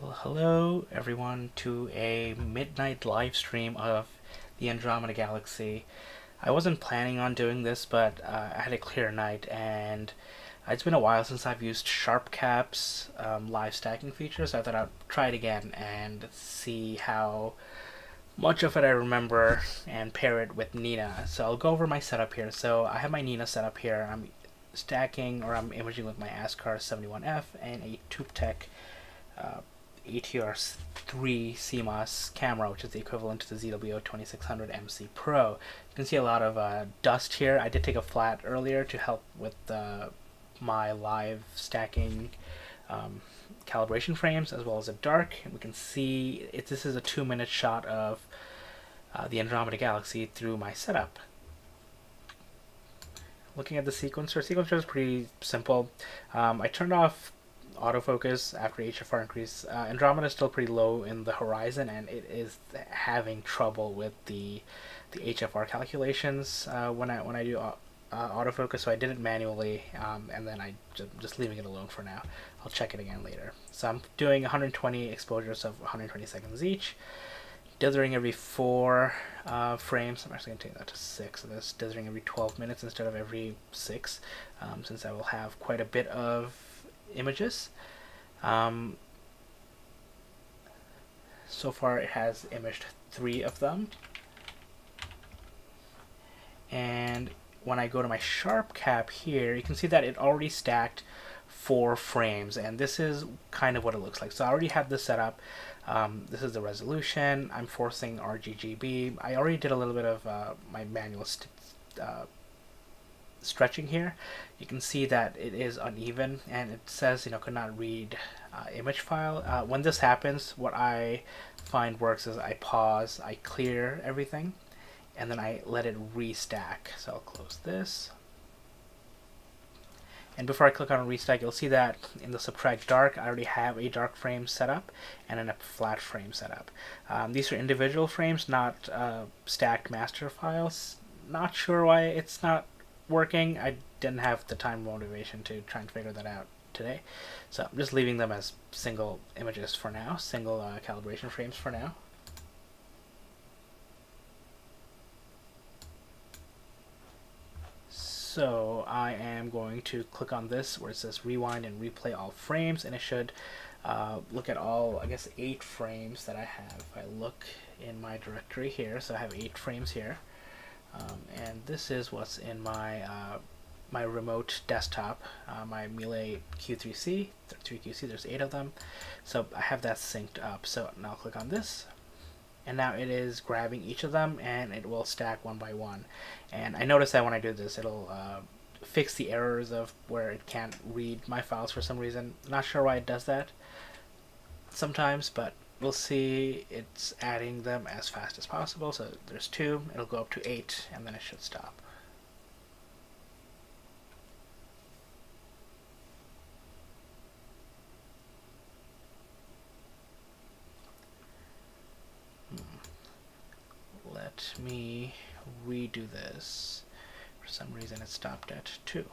Well, hello everyone to a midnight live stream of the Andromeda Galaxy. I wasn't planning on doing this, but I had a clear night, and it's been a while since I've used SharpCap's live stacking feature, so I thought I'd try it again and see how much of it I remember and pair it with Nina. So I'll go over my setup here. So I have my Nina set up here. I'm stacking, or I'm imaging with my ASCAR 71F and a TubeTech uh, ATR3 CMOS camera, which is the equivalent to the ZWO 2600 MC Pro. You can see a lot of dust here. I did take a flat earlier to help with my live stacking calibration frames, as well as a dark. And we can see this is a 2-minute shot of the Andromeda Galaxy through my setup. Looking at the sequencer is pretty simple. I turned off autofocus after HFR increase. Andromeda is still pretty low in the horizon, and it is having trouble with the HFR calculations when I do autofocus. So I did it manually, and then I just leaving it alone for now. I'll check it again later. So I'm doing 120 exposures of 120 seconds each, dithering every 4 frames. I'm actually going to take that to 6. So that's dithering every 12 minutes instead of every 6, since I will have quite a bit of images. So far it has imaged 3 of them. And when I go to my sharp cap here, you can see that it already stacked 4 frames, and this is kind of what it looks like. So I already have this set up. This is the resolution. I'm forcing RGB. I already did a little bit of my manual stretching here. You can see that it is uneven, and it says could not read image file. When this happens, what I find works is I pause, I clear everything, and then I let it restack. So I'll close this. And before I click on restack, you'll see that in the subtract dark, I already have a dark frame set up and then a flat frame set up. These are individual frames, not stacked master files. Not sure why it's not working. I didn't have the time or motivation to try and figure that out today. So I'm just leaving them as single images for now, single calibration frames for now. So I am going to click on this where it says rewind and replay all frames, and it should look at all, I guess, 8 frames that I have. If I look in my directory here, so I have 8 frames here, and this is what's in my my remote desktop, my Melee Q3C, 3QC. There's 8 of them, so I have that synced up. So now I'll click on this, and now it is grabbing each of them, and it will stack one by one. And I noticed that when I do this, it'll fix the errors of where it can't read my files for some reason. Not sure why it does that sometimes, but we'll see. It's adding them as fast as possible. So there's 2, it'll go up to 8, and then it should stop. Let me redo this. For some reason it stopped at 2.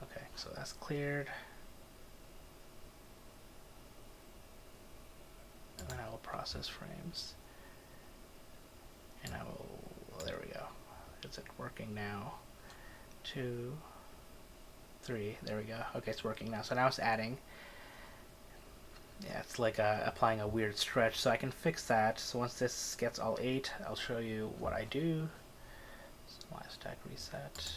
Okay, so that's cleared. And then I will process frames. And I will, there we go. Is it working now? 2, 3, there we go. Okay, it's working now. So now it's adding. Yeah, it's like applying a weird stretch, so I can fix that. So once this gets all 8, I'll show you what I do. So live stack reset.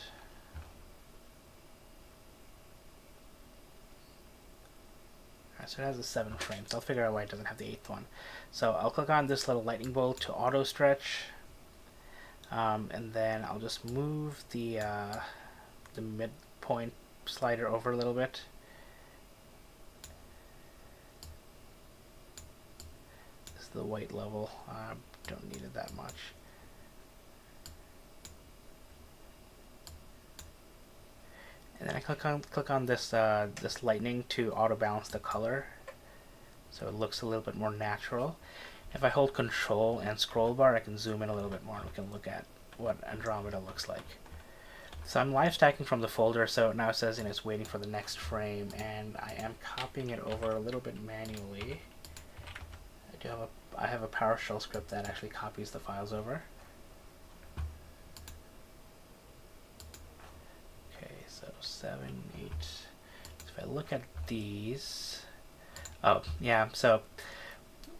Alright, so it has the 7 frames. I'll figure out why it doesn't have the 8th one. So I'll click on this little lightning bolt to auto stretch, and then I'll just move the midpoint slider over a little bit. The white level. Don't need it that much. And then I click on this this lightning to auto balance the color, so it looks a little bit more natural. If I hold Control and scroll bar, I can zoom in a little bit more, and we can look at what Andromeda looks like. So I'm live stacking from the folder, so now it says it's waiting for the next frame, and I am copying it over a little bit manually. I have a PowerShell script that actually copies the files over. Okay, so 7, 8. So if I look at these, oh yeah. So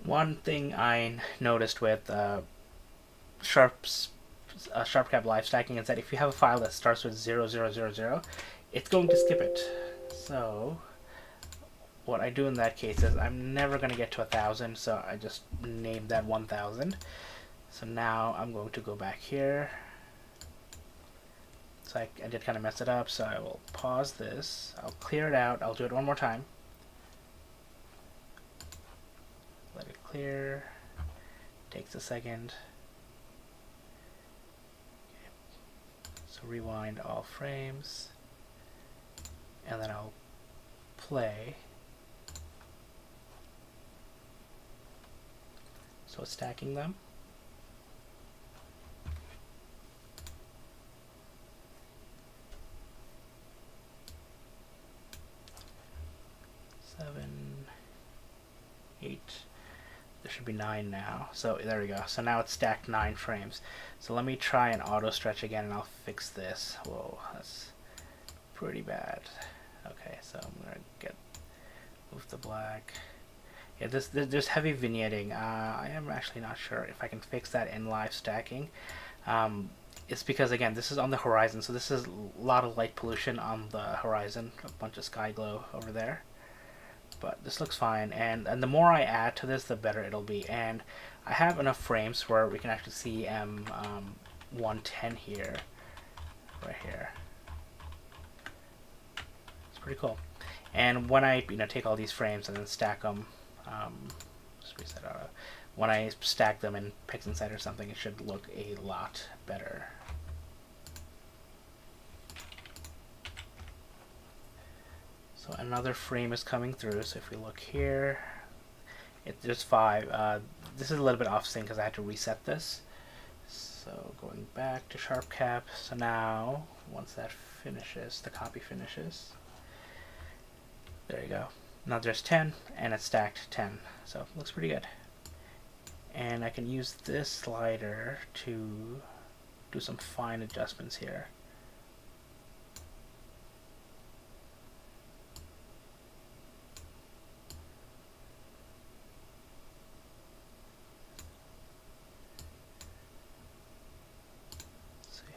one thing I noticed with SharpCap live stacking is that if you have a file that starts with 0000, it's going to skip it. So what I do in that case is I'm never going to get to 1,000, so I just named that 1,000. So now I'm going to go back here. So I did kind of mess it up, so I will pause this. I'll clear it out. I'll do it one more time. Let it clear. Takes a second. So rewind all frames, and then I'll play. So it's stacking them. Seven, 8. There should be 9 now. So there we go. So now it's stacked 9 frames. So let me try an auto stretch again, and I'll fix this. Whoa, that's pretty bad. Okay, so I'm gonna move the black. Yeah, there's heavy vignetting. I am actually not sure if I can fix that in live stacking. It's because, again, this is on the horizon, so this is a lot of light pollution on the horizon, a bunch of sky glow over there. But this looks fine, and the more I add to this, the better it'll be. And I have enough frames where we can actually see M110 here, right here. It's pretty cool. And when I take all these frames and then stack them, just reset auto. When I stack them in PixInsight or something, it should look a lot better. So another frame is coming through. So if we look here, there's 5. This is a little bit off sync because I had to reset this. So going back to SharpCap. So now, once that finishes, the copy finishes. There you go. Now there's 10, and it's stacked 10. So it looks pretty good. And I can use this slider to do some fine adjustments here. Let's see.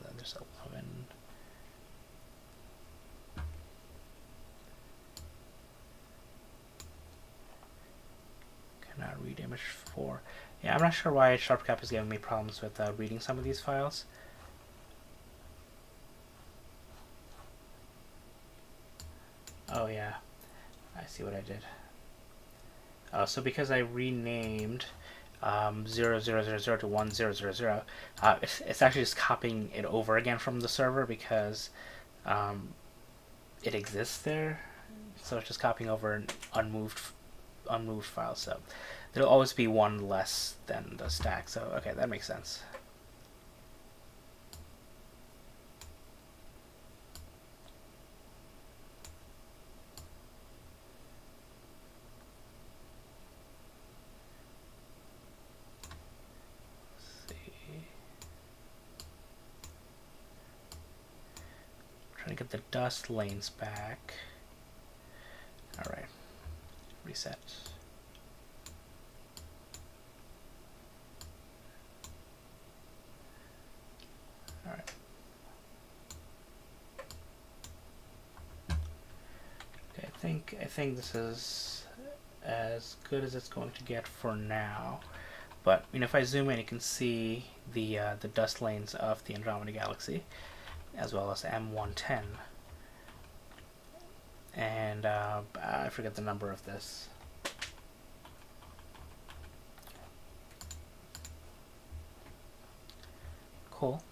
Then there's 11. Cannot read image 4. Yeah, I'm not sure why SharpCap is giving me problems with reading some of these files. Oh yeah, I see what I did. So because I renamed 0000 to 1000, it's actually just copying it over again from the server because it exists there. So it's just copying over an unmoved file. So there'll always be one less than the stack. So okay, that makes sense. Trying to get the dust lanes back. Alright. Reset. Alright. Okay, I think this is as good as it's going to get for now. But if I zoom in, you can see the dust lanes of the Andromeda galaxy, as well as M110. And I forget the number of this. Cool.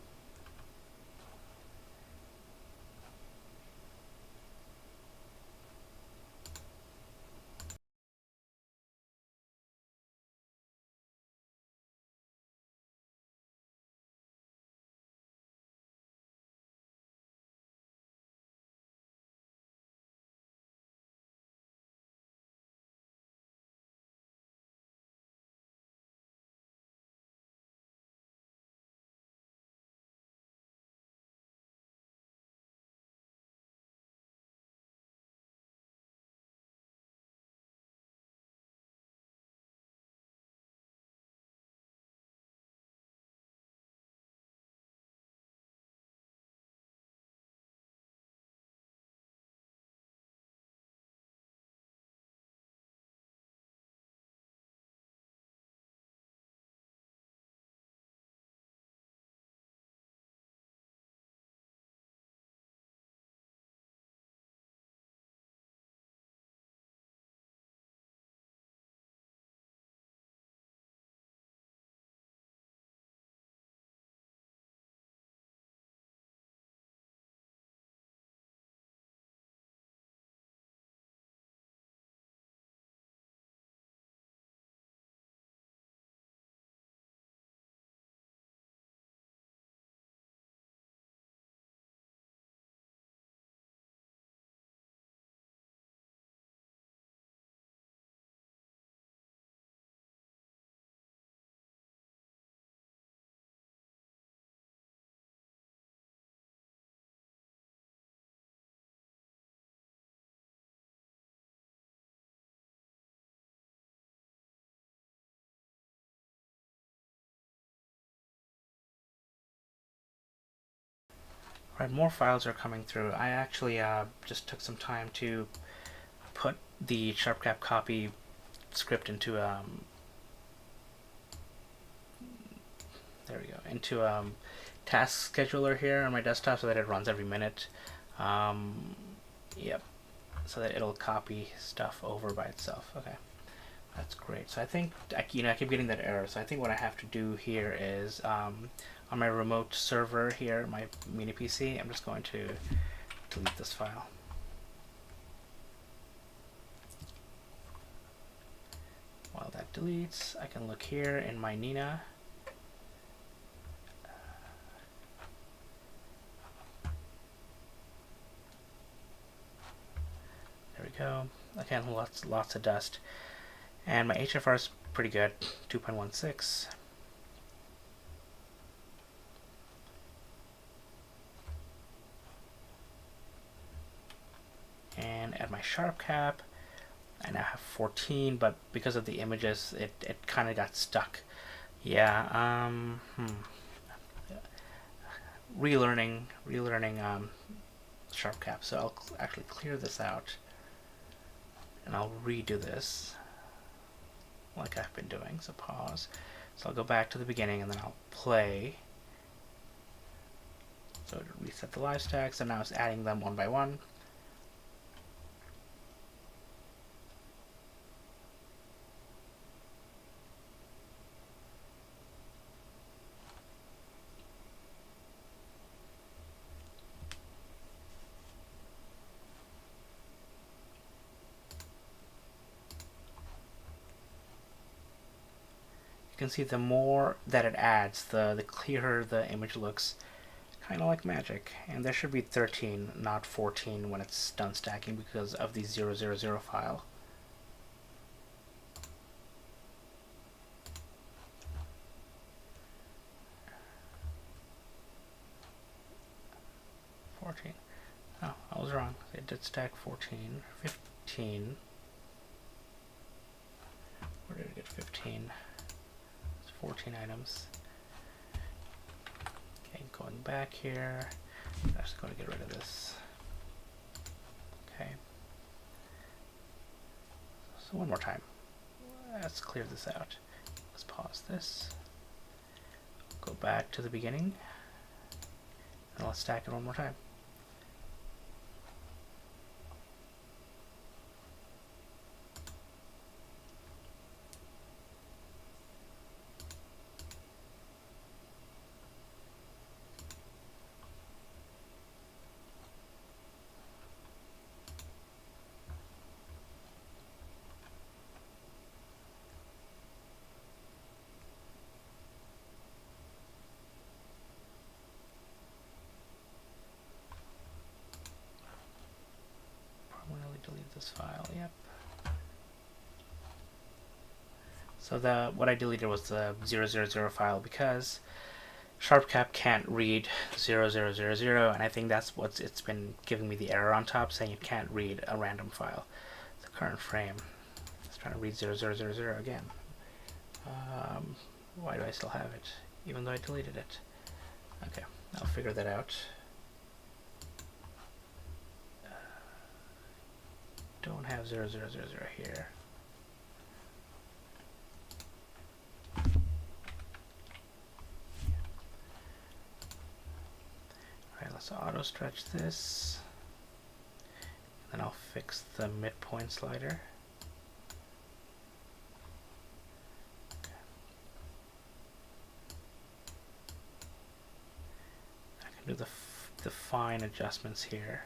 Alright, more files are coming through. I actually just took some time to put the SharpCap copy script into there we go, into task scheduler here on my desktop so that it runs every minute. Yep, so that it'll copy stuff over by itself. Okay, that's great. So I think I keep getting that error. So I think what I have to do here is on my remote server here, my mini PC, I'm just going to delete this file. While that deletes, I can look here in my Nina. There we go. Again, lots of dust. And my HFR is pretty good, 2.16. And at my SharpCap, I now have 14, but because of the images, it kind of got stuck. Yeah, relearning SharpCap. So I'll actually clear this out, and I'll redo this like I've been doing. So pause. So I'll go back to the beginning, and then I'll play. So reset the live stacks, and now it's adding them one by one. You can see the more that it adds, the clearer the image looks, kind of like magic. And there should be 13, not 14 when it's done stacking because of the 000 file. Oh, I was wrong. It did stack 14. 15. Where did it get 15? 14 items. Okay, going back here. I'm just going to get rid of this. Okay. So one more time. Let's clear this out. Let's pause this. Go back to the beginning. And let's stack it one more time. Delete this file. Yep. So what I deleted was the 000 file because SharpCap can't read 0000, and I think that's what it's been giving me the error on top, saying it can't read a random file. The current frame. It's trying to read 0000 again. Why do I still have it, even though I deleted it? Okay, I'll figure that out. Don't have 0000 here. Alright, let's auto stretch this. And then I'll fix the midpoint slider. Okay. I can do the fine adjustments here.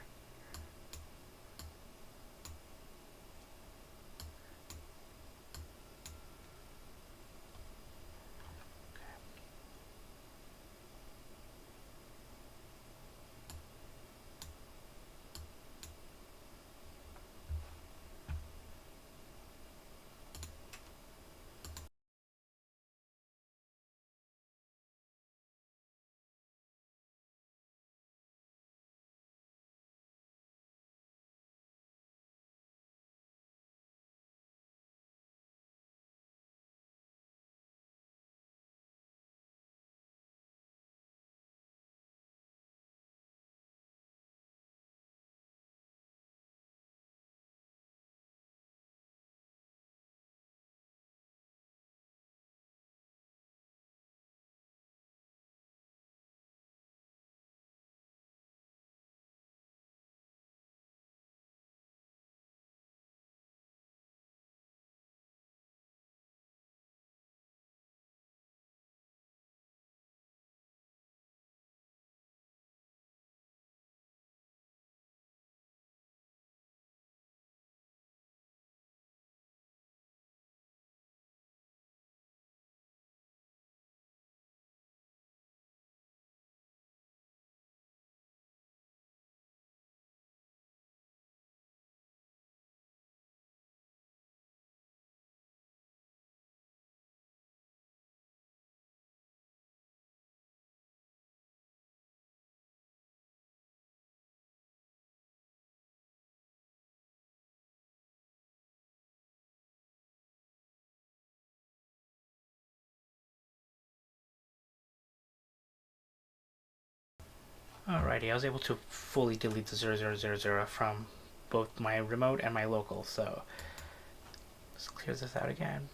Alrighty, I was able to fully delete the 0000 from both my remote and my local, so let's clear this out again.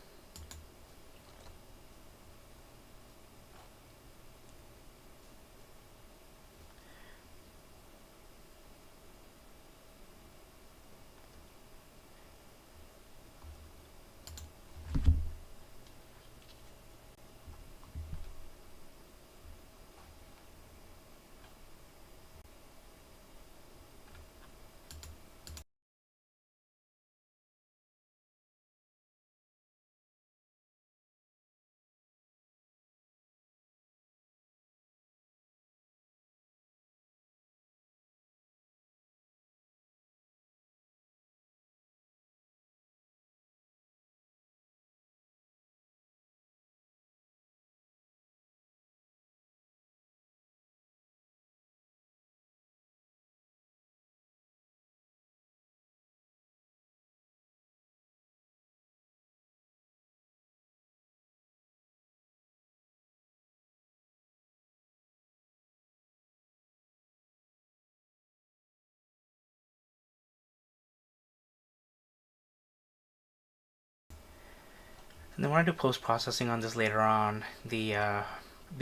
And then when I do post-processing on this later on, the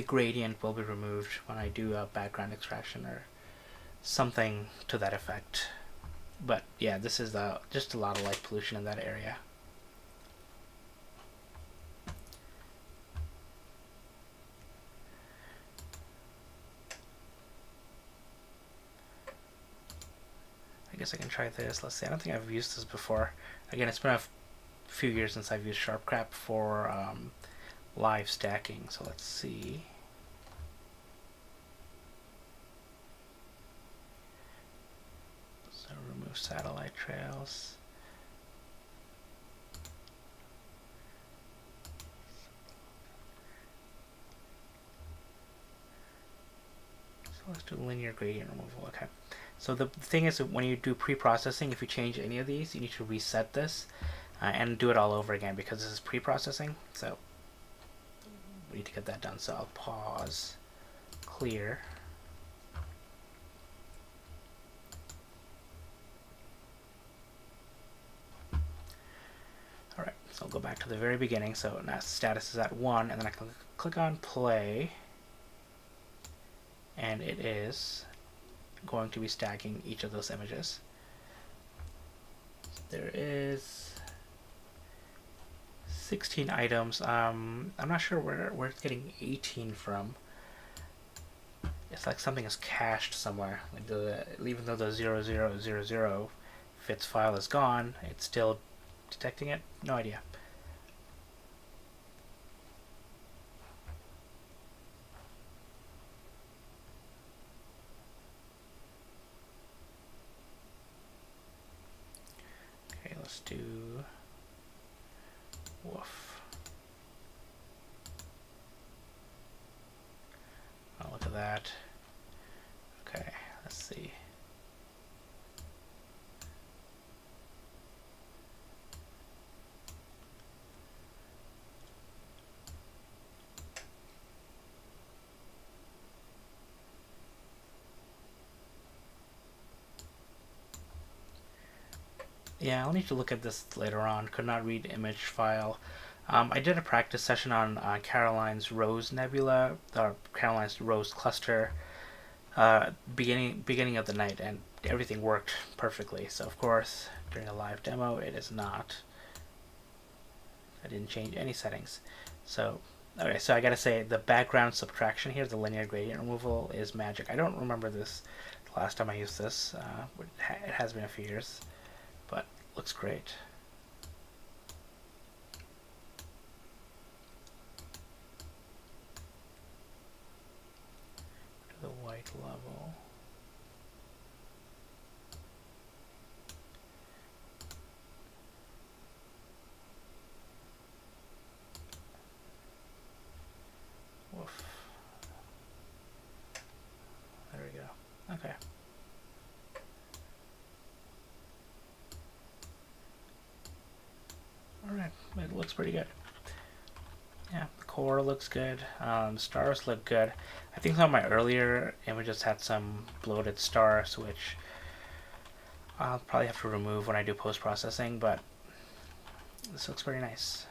gradient will be removed when I do a background extraction or something to that effect. But yeah, this is just a lot of light pollution in that area. I guess I can try this. Let's see. I don't think I've used this before. Again, it's been a few years since I've used SharpCrap for live stacking. So let's see. So remove satellite trails. So let's do linear gradient removal. Okay. So the thing is, when you do pre-processing, if you change any of these, you need to reset this and do it all over again because this is pre-processing. So we need to get that done. So I'll pause, clear. Alright, so I'll go back to the very beginning. So now status is at 1, and then I can click on play, and it is going to be stacking each of those images. There is 16 items. I'm not sure where it's getting 18 from. It's like something is cached somewhere. Like even though the 0000 fits file is gone, it's still detecting it. No idea. Okay, let's do woof. Oh, look at that. Okay, let's see. Yeah, I'll need to look at this later on. Could not read image file. I did a practice session on Caroline's Rose Nebula, the Caroline's Rose cluster, beginning of the night, and everything worked perfectly. So of course, during a live demo, it is not. I didn't change any settings. So okay, so I gotta say the background subtraction here, the linear gradient removal, is magic. I don't remember this the last time I used this. It has been a few years, but looks great. To the white level. Woof. There we go. Okay. Alright, it looks pretty good. Yeah, the core looks good. Stars look good. I think some of my earlier images had some bloated stars, which I'll probably have to remove when I do post-processing, but this looks very nice.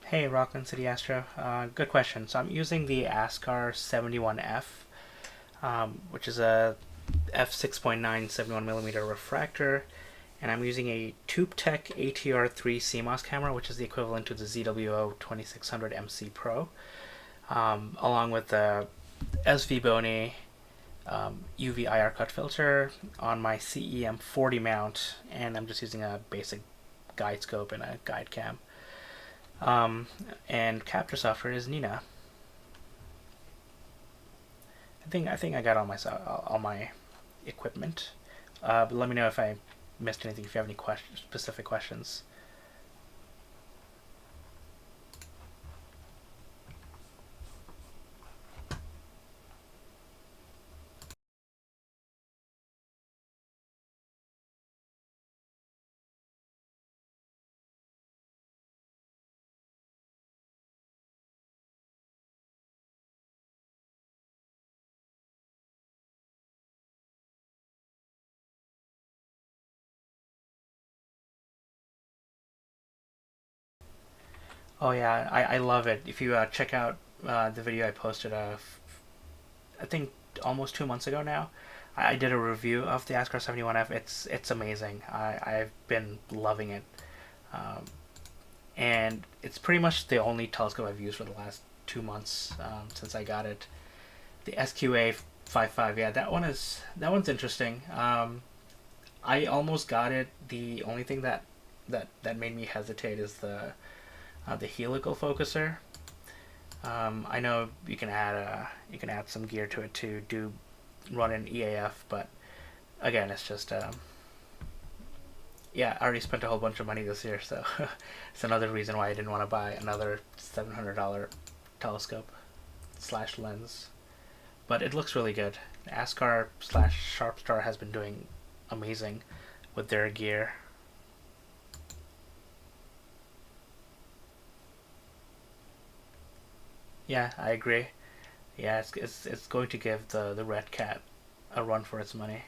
Hey, Rockland City Astro. Good question. So I'm using the ASCAR 71F, which is a f6.9 71mm refractor, and I'm using a TubeTech ATR3 CMOS camera, which is the equivalent to the ZWO 2600 MC Pro, along with the SV Bony UV IR cut filter on my CEM 40 mount, and I'm just using a basic guide scope and a guide cam. Um, and capture software is Nina. I think I got all my equipment. But let me know if I missed anything. If you have any specific questions. Oh yeah, I love it. If you check out the video I posted, I think almost 2 months ago now, I did a review of the Ascar 71F. It's amazing. I've been loving it, um, and it's pretty much the only telescope I've used for the last 2 months since I got it. The SQA 55, yeah, that one's interesting. I almost got it. The only thing that made me hesitate is the helical focuser. I know you can add some gear to it to do run an EAF, but again, it's just yeah. I already spent a whole bunch of money this year, so it's another reason why I didn't want to buy another $700 telescope slash lens. But it looks really good. Ascar slash Sharpstar has been doing amazing with their gear. Yeah, I agree. Yeah, it's going to give the Red Cat a run for its money.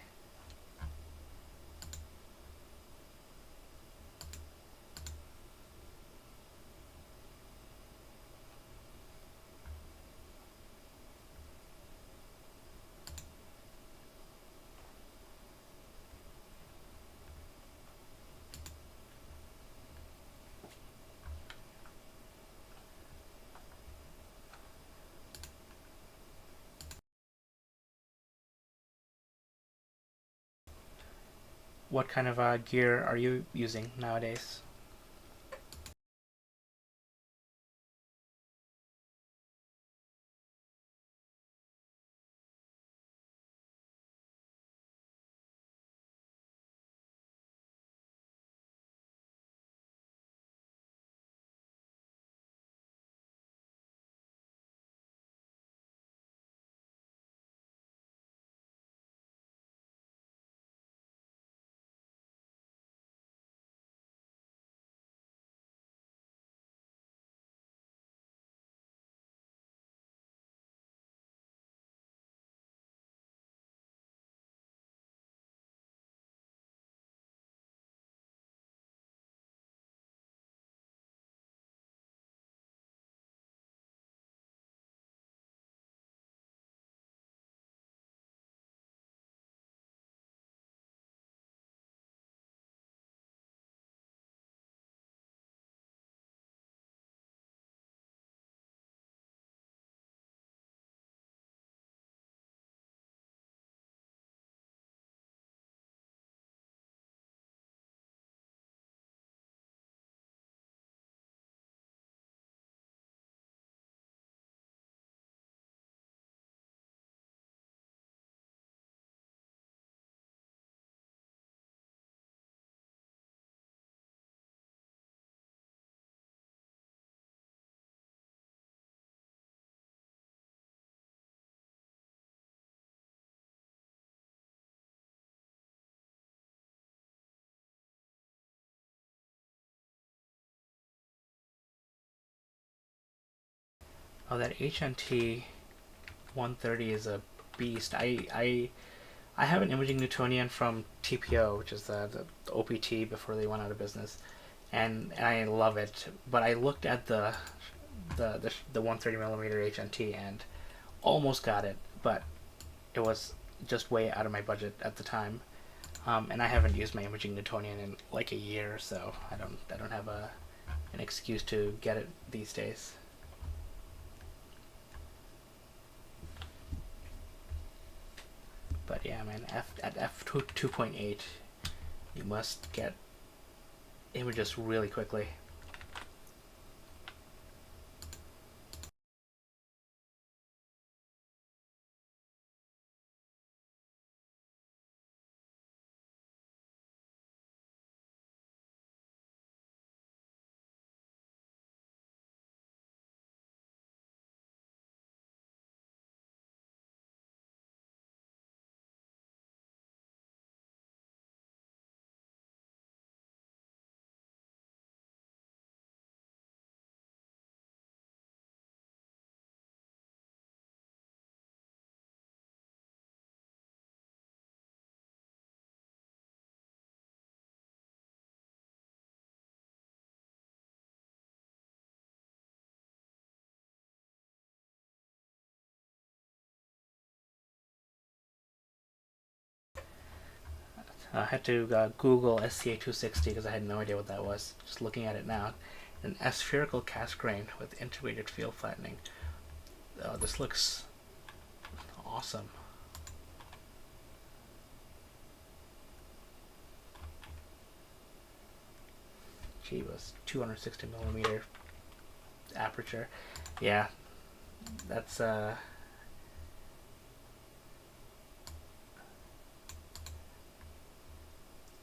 What kind of gear are you using nowadays? Oh, that HNT 130 is a beast. I have an imaging Newtonian from TPO, which is the OPT before they went out of business, and I love it. But I looked at the 130 millimeter HNT and almost got it, but it was just way out of my budget at the time. And I haven't used my imaging Newtonian in like a year, so I don't have an excuse to get it these days. But yeah, man, at f2.8, you must get images really quickly. I had to Google SCA260 because I had no idea what that was. Just looking at it now, an aspherical cast grain with integrated field flattening. Oh, this looks awesome. Gee, was 260 millimeter aperture. Yeah, that's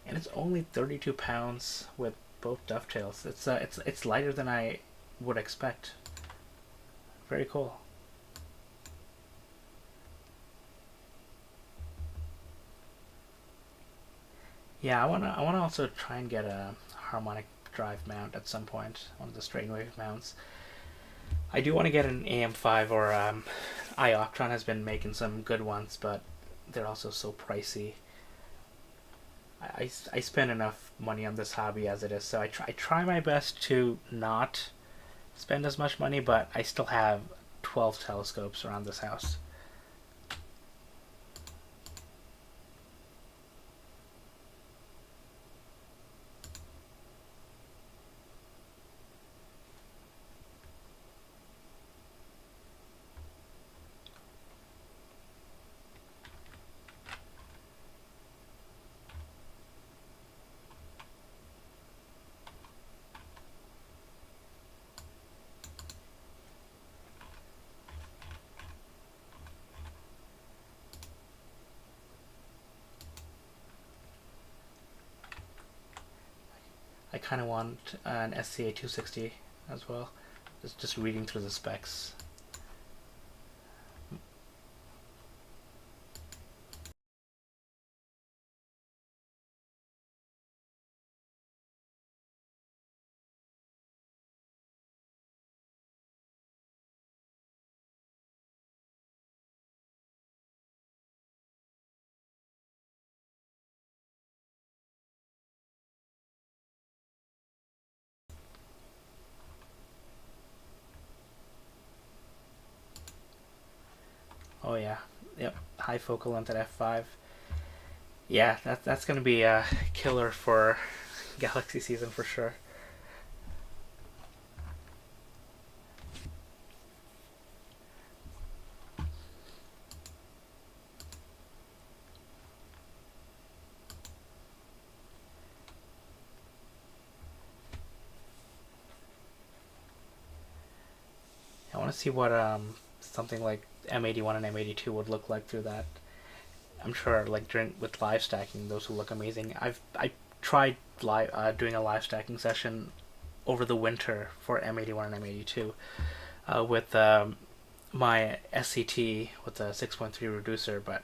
and it's only 32 pounds with both dovetails. It's lighter than I would expect. Very cool. Yeah, I wanna also try and get a harmonic drive mount at some point. One of the strain wave mounts. I do want to get an AM5 or iOptron has been making some good ones, but they're also so pricey. I spend enough money on this hobby as it is, so I try my best to not spend as much money, but I still have 12 telescopes around this house. I kind of want an SCA 260 as well. Just reading through the specs. Oh yeah, yep. High focal length at f5. Yeah, that's gonna be a killer for Galaxy season for sure. I want to see what something like M81 and M82 would look like through that. I'm sure like during with live stacking, those will look amazing. I tried doing a live stacking session over the winter for M81 and M82 with my SCT with a 6.3 reducer, but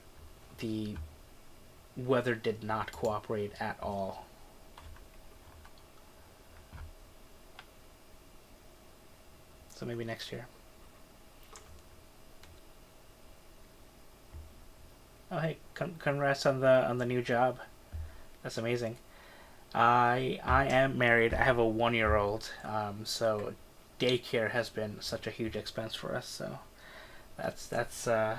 the weather did not cooperate at all. So maybe next year. Oh, hey, congrats on the new job. That's amazing. I am married. I have a 1 year old. So daycare has been such a huge expense for us. So that's that's uh,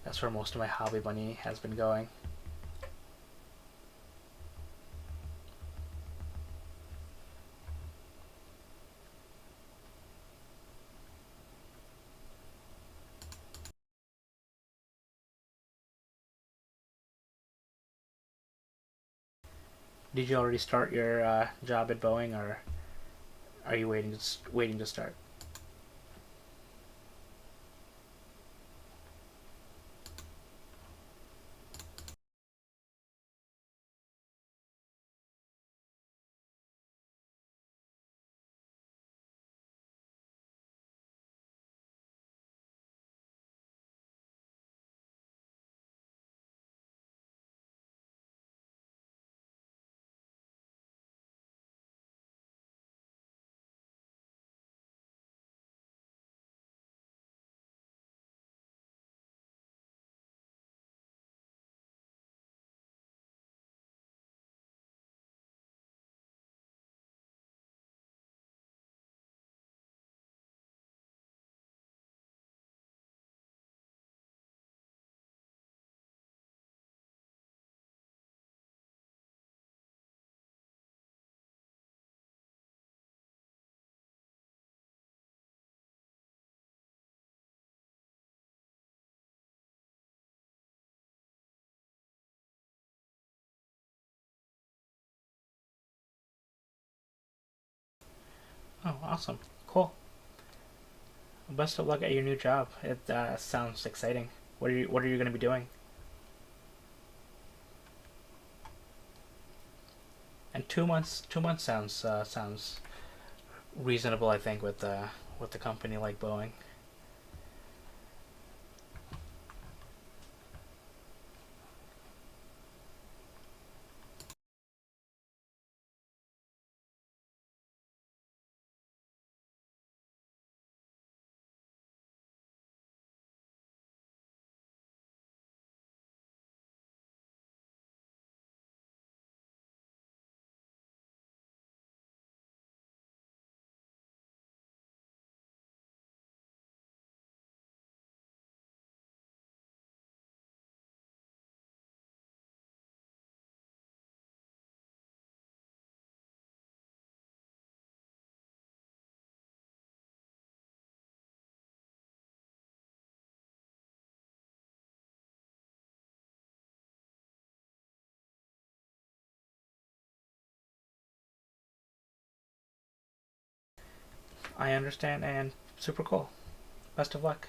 that's where most of my hobby money has been going. Did you already start your job at Boeing, or are you waiting to start? Oh, awesome, cool. Best of luck at your new job. It sounds exciting. What are you going to be doing? And 2 months sounds reasonable. I think with the company like Boeing. I understand, and super cool. Best of luck.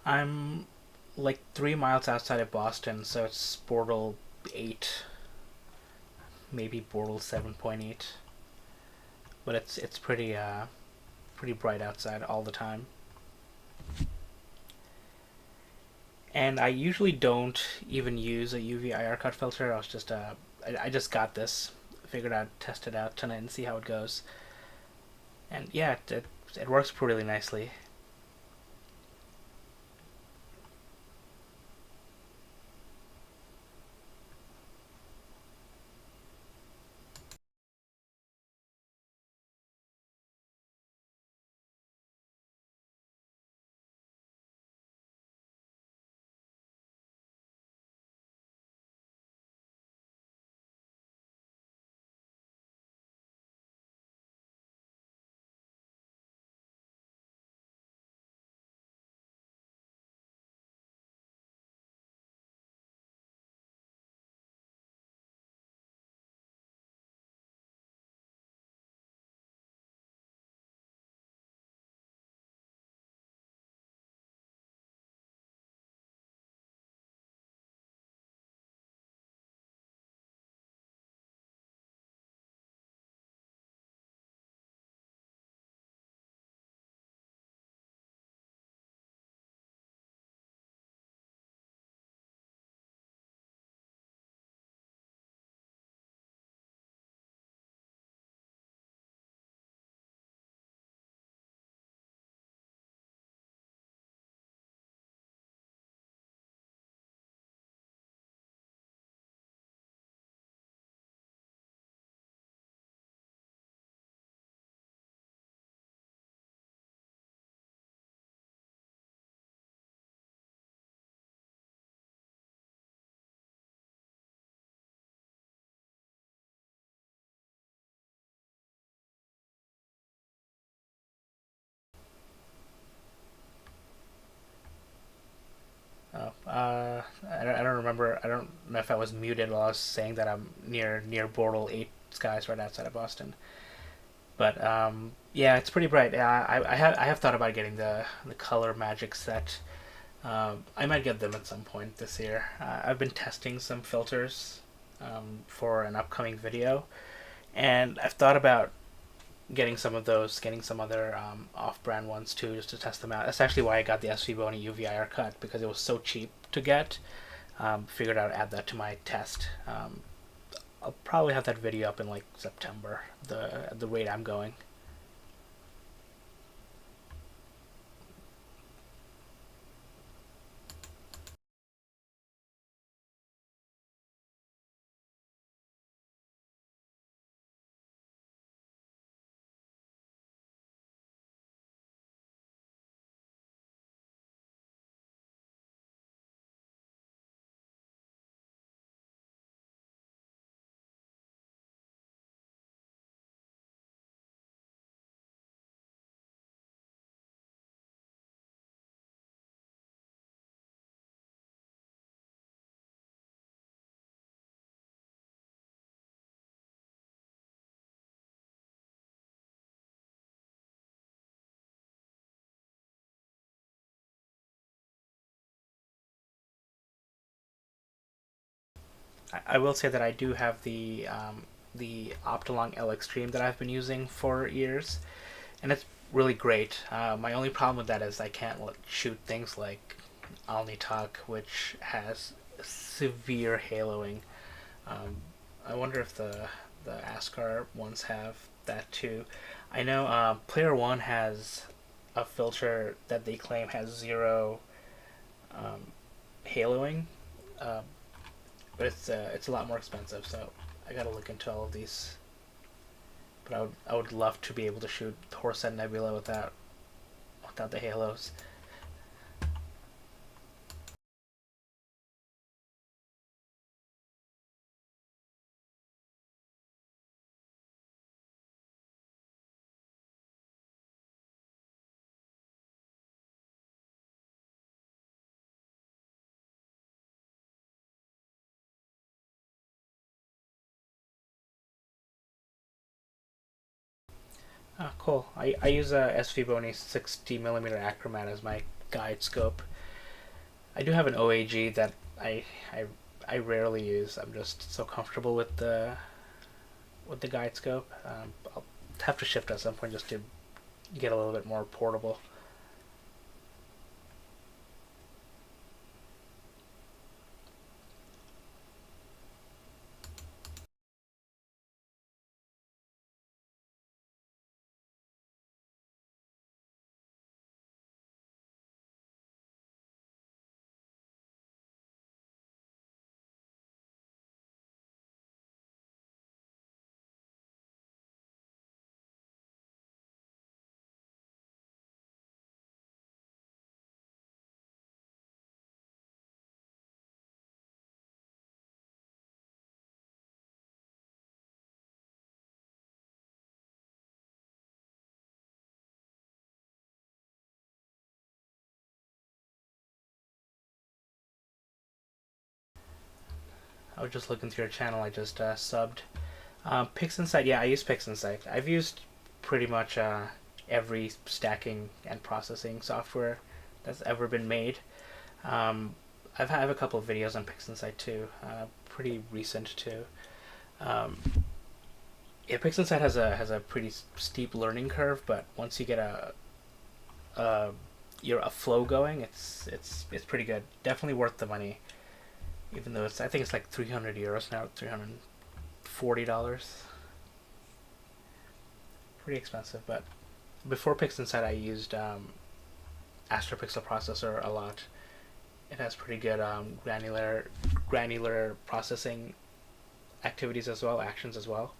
I'm like 3 miles outside of Boston, so it's Bortle 8, maybe Bortle 7.8, but it's pretty bright outside all the time. And I usually don't even use a UV IR cut filter. I just got this, figured I'd test it out tonight and see how it goes. And yeah, it works really nicely. I don't remember. I don't know if I was muted while I was saying that I'm near Bortle 8 skies right outside of Boston. But yeah, it's pretty bright. I have thought about getting the color magic set. I might get them at some point this year. I've been testing some filters for an upcoming video, and I've thought about getting some of those, getting some other off-brand ones too, just to test them out. That's actually why I got the SV Bony UVIR cut, because it was so cheap to get. Figured I'd add that to my test. I'll probably have that video up in like September. At the rate I'm going. I will say that I do have the Optolong L Extreme that I've been using for years, and it's really great. My only problem with that is I can't shoot things like Alnitak, which has severe haloing. Um, I wonder if the Ascar ones have that too. I know Player One has a filter that they claim has zero um, haloing, uh, but it's a lot more expensive. So I gotta look into all of these. But I would love to be able to shoot Horsehead Nebula without the halos. Ah, cool. I use a SV Bony 60 millimeter Acromat as my guide scope, I do have an OAG that I I rarely use. I'm just so comfortable with the guide scope. I'll have to shift at some point just to get a little bit more portable. I was just looking through your channel. I just subbed. PixInsight, yeah, I use PixInsight. I've used pretty much every stacking and processing software that's ever been made. Um, I have a couple of videos on PixInsight too, pretty recent too. Um, yeah, PixInsight has a pretty steep learning curve, but once you get a a flow going, it's pretty good. Definitely worth the money, even though I think it's like €300 now, $340. Pretty expensive, but before PixInsight, I used AstroPixel processor a lot. It has pretty good granular processing activities as well, actions as well.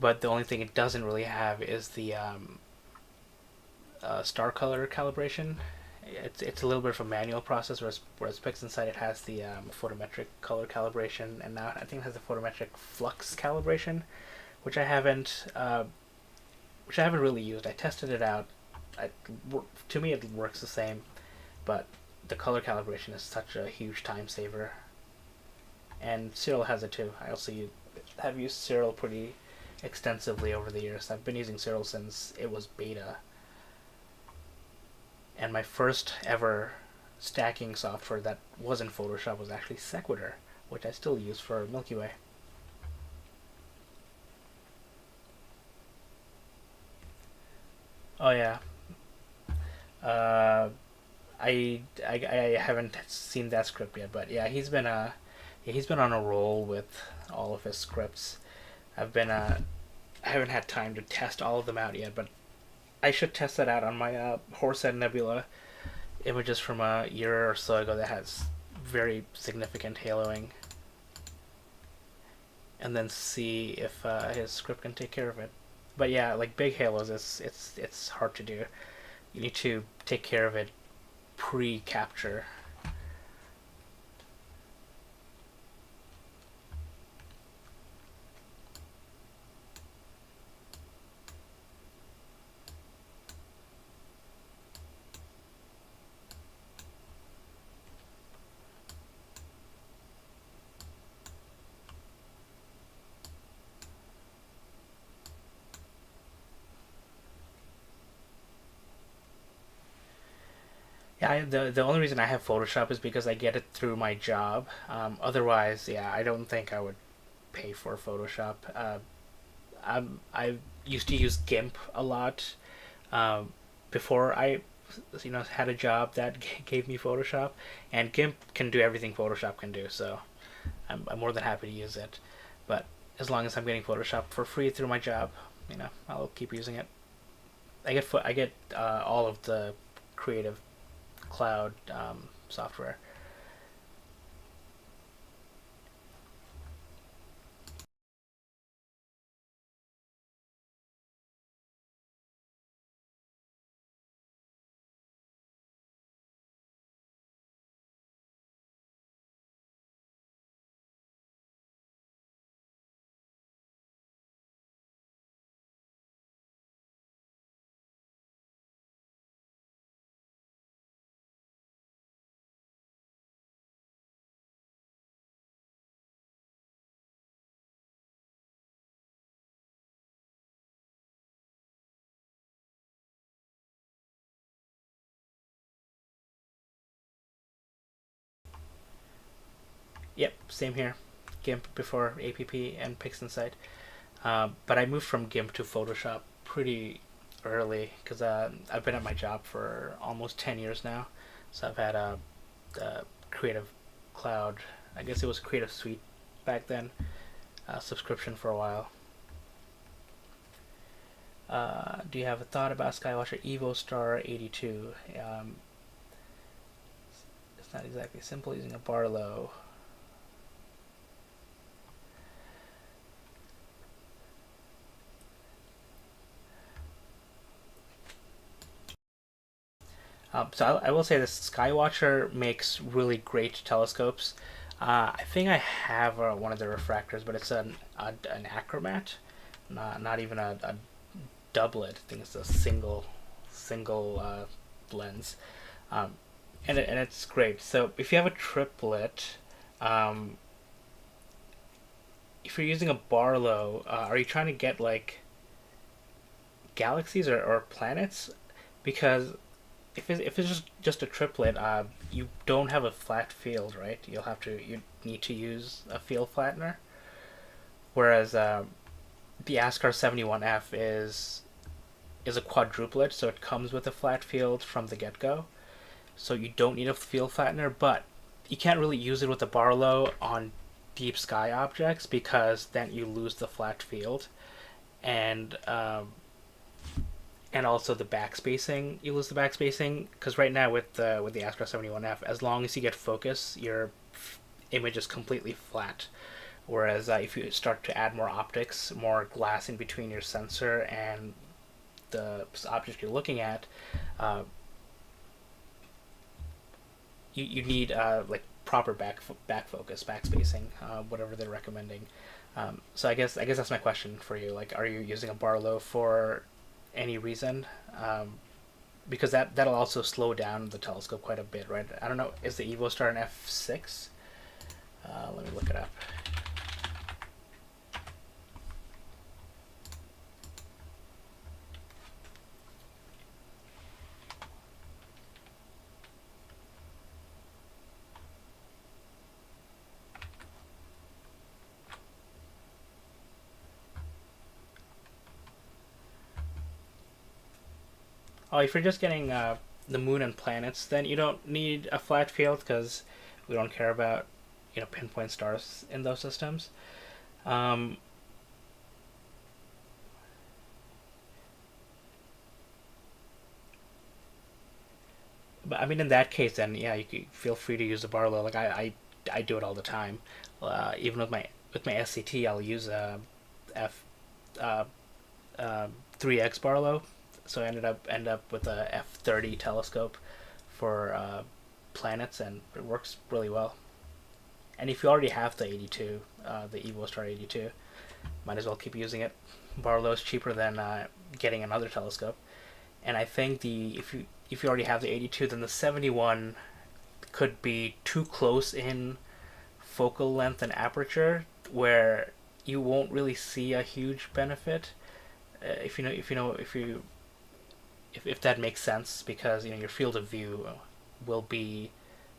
But the only thing it doesn't really have is the star color calibration. It's a little bit of a manual process, whereas PixInsight it has the photometric color calibration, and now I think it has the photometric flux calibration, which I haven't really used. I tested it out. I, to me, it works the same, but the color calibration is such a huge time saver. And Cyril has it too. I also have used Cyril pretty extensively over the years. I've been using Cyril since it was beta. And my first ever stacking software that wasn't Photoshop was actually Sequitur, which I still use for Milky Way. Oh yeah. Uh, I haven't seen that script yet, but yeah, he's been on a roll with all of his scripts. I've been I haven't had time to test all of them out yet, but I should test that out on my Horsehead Nebula images from a year or so ago that has very significant haloing, and then see if his script can take care of it. But yeah, like big halos, it's hard to do. You need to take care of it pre-capture. Yeah, the only reason I have Photoshop is because I get it through my job. Otherwise, yeah, I don't think I would pay for Photoshop. I used to use GIMP a lot um, before I had a job that gave me Photoshop, and GIMP can do everything Photoshop can do. So I'm more than happy to use it. But as long as I'm getting Photoshop for free through my job, I'll keep using it. I get all of the Creative Cloud software. Yep, same here. GIMP before APP and PixInsight. But I moved from GIMP to Photoshop pretty early because I've been at my job for almost 10 years now. So I've had a Creative Cloud, I guess it was Creative Suite back then, subscription for a while. Do you have a thought about Skywatcher Evo Star 82? It's not exactly simple using a Barlow. So I will say this: Skywatcher makes really great telescopes. I think I have one of the refractors, but it's an achromat, not even a doublet. I think it's a single lens, um, and it's great. So if you have a triplet, um, if you're using a Barlow, are you trying to get like galaxies or planets? Because if it's just a triplet, you don't have a flat field, right? You need to use a field flattener. Whereas the ASCAR 71F is a quadruplet, so it comes with a flat field from the get go. So you don't need a field flattener, but you can't really use it with a Barlow on deep sky objects because then you lose the flat field, and also the backspacing. You lose the backspacing because right now with the Astra 71F, as long as you get focus, your image is completely flat. Whereas if you start to add more optics, more glass in between your sensor and the object you're looking at, uh, you need like proper back focus, backspacing, whatever they're recommending. So I guess that's my question for you. Like, are you using a Barlow for any reason? Because that'll also slow down the telescope quite a bit, right? I don't know. Is the Evo Star an f6? Let me look it up. Oh, if you're just getting the moon and planets, then you don't need a flat field because we don't care about pinpoint stars in those systems. Um, but I mean, in that case, then yeah, you could feel free to use the Barlow. Like I do it all the time. Even with my SCT, I'll use a f uh, 3x Barlow. So I end up with a f30 telescope for planets, and it works really well. And if you already have the 82, the Evo Star 82, might as well keep using it. Barlow is cheaper than getting another telescope. And I think the if you already have the 82, then the 71 could be too close in focal length and aperture, where you won't really see a huge benefit. If that makes sense, because your field of view will be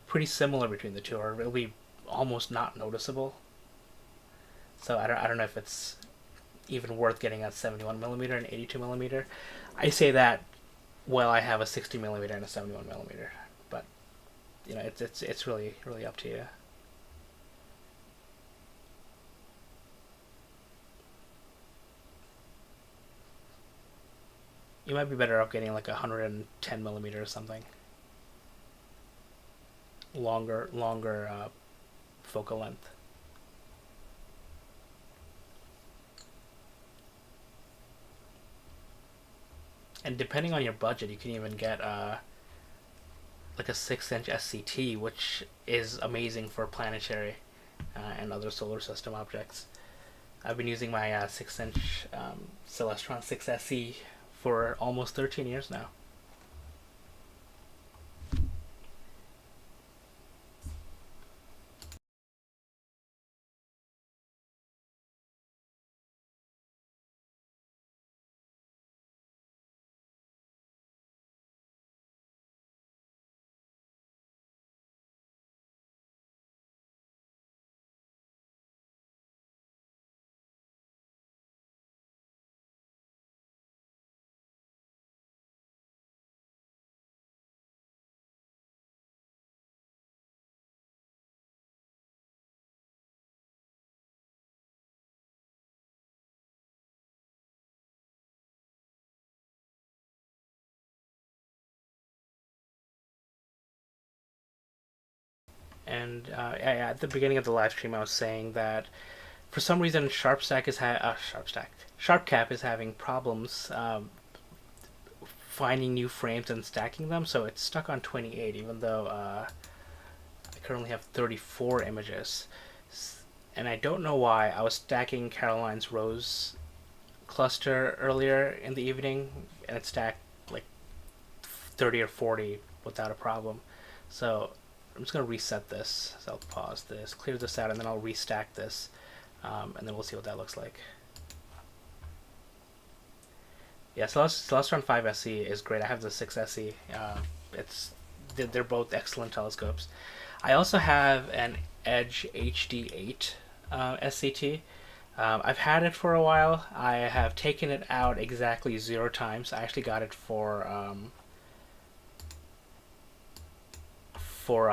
pretty similar between the two, or it'll be almost not noticeable. So I don't know if it's even worth getting a 71 millimeter and 82 millimeter. I say that well, I have a 60 millimeter and a 71 millimeter, but it's really up to you. You might be better off getting like a 110 millimeter or something, longer focal length. And depending on your budget, you can even get like a 6-inch SCT, which is amazing for planetary and other solar system objects. I've been using my 6-inch Celestron 6SE for almost 13 years now. And at the beginning of the live stream, I was saying that for some reason, SharpCap is having problems finding new frames and stacking them, so it's stuck on 28, even though I currently have 34 images. And I don't know why. I was stacking Caroline's Rose cluster earlier in the evening, and it stacked like 30 or 40 without a problem. So I'm just going to reset this. So I'll pause this, clear this out, and then I'll restack this, and then we'll see what that looks like. Yeah, Celestron 5 SE is great. I have the 6 SE. It's they're both excellent telescopes. I also have an Edge HD8 SCT. I've had it for a while. I have taken it out exactly 0 times. I actually got it for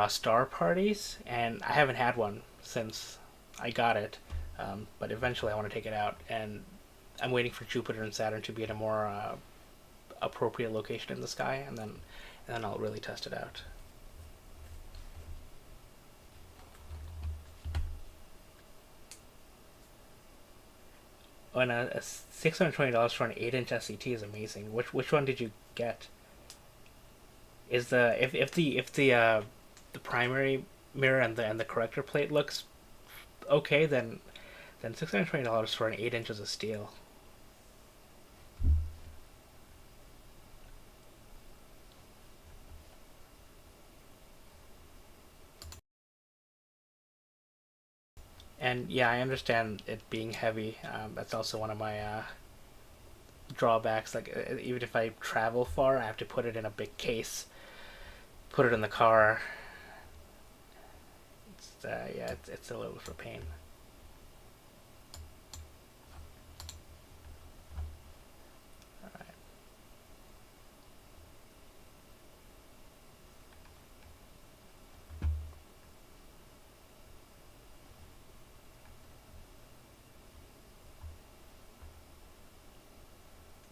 star parties, and I haven't had one since I got it. But eventually, I want to take it out, and I'm waiting for Jupiter and Saturn to be in a more appropriate location in the sky, and then I'll really test it out. Oh, and a $620 for an 8-inch SCT is amazing. Which one did you get? Is the if the primary mirror and the corrector plate looks okay, then $620 for an 8 inch is a steal. And yeah, I understand it being heavy. That's also one of my drawbacks. Like even if I travel far, I have to put it in a big case, put it in the car. Yeah, it's a little bit of a pain. All right.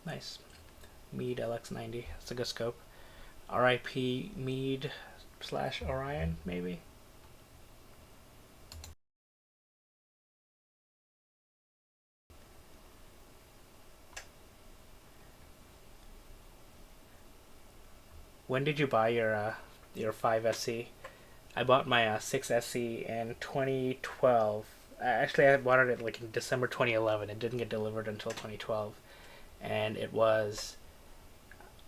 Nice. Meade LX90. That's a good scope. RIP Meade / Orion, maybe? When did you buy your 5SC? I bought my 6SC in 2012. Actually, I bought it like in December 2011. It didn't get delivered until 2012, and it was,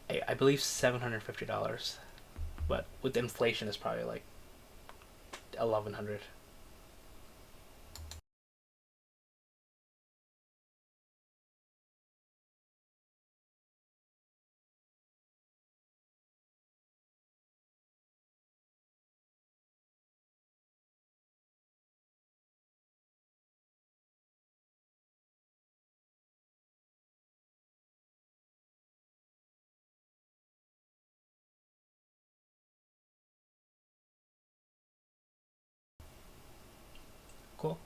I believe, $750. But with inflation, it's probably like 1,100. Cool.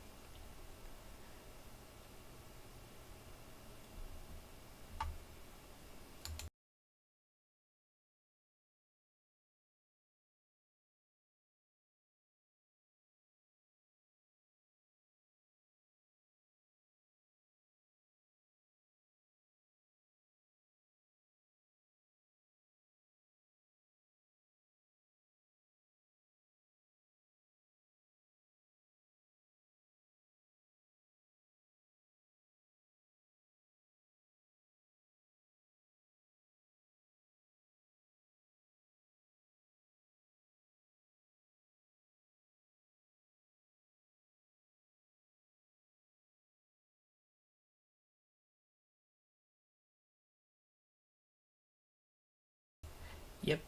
Yep.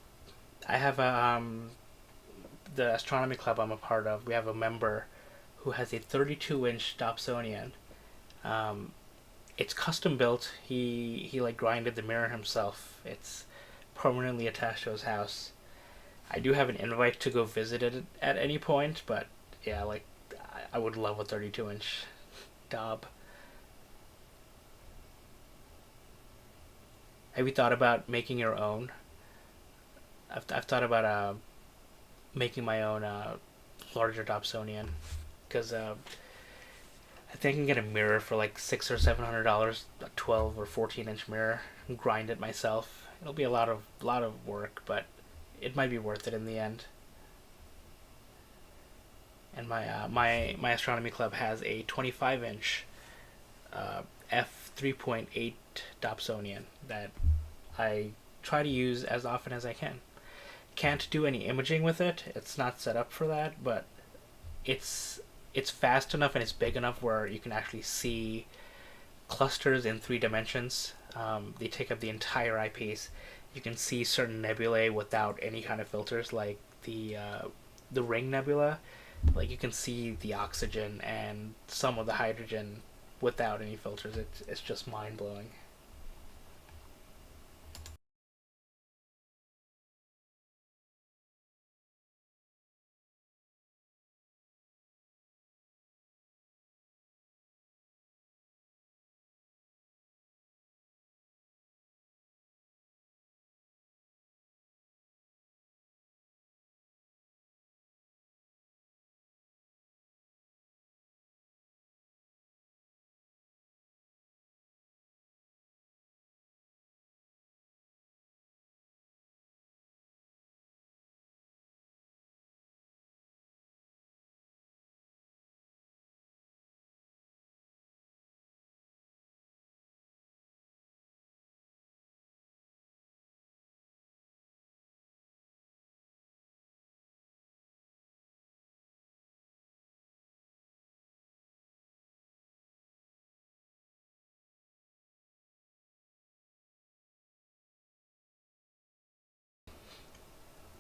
I have the astronomy club I'm a part of. We have a member who has a 32-inch Dobsonian. Um, it's custom built. He like grinded the mirror himself. It's permanently attached to his house. I do have an invite to go visit it at any point, but yeah, like I would love a 32-inch Dob. Have you thought about making your own? I've thought about making my own larger Dobsonian because I think I can get a mirror for like $600 or $700, a 12 or 14 inch mirror, and grind it myself. It'll be a lot of work, but it might be worth it in the end. And my astronomy club has a 25 inch f 3.8 Dobsonian that I try to use as often as I can. Can't do any imaging with it. It's not set up for that, but it's it's fast enough and it's big enough where you can actually see clusters in 3 dimensions. They take up the entire eyepiece. You can see certain nebulae without any kind of filters, like the ring nebula. Like you can see the oxygen and some of the hydrogen without any filters. It's just mind blowing.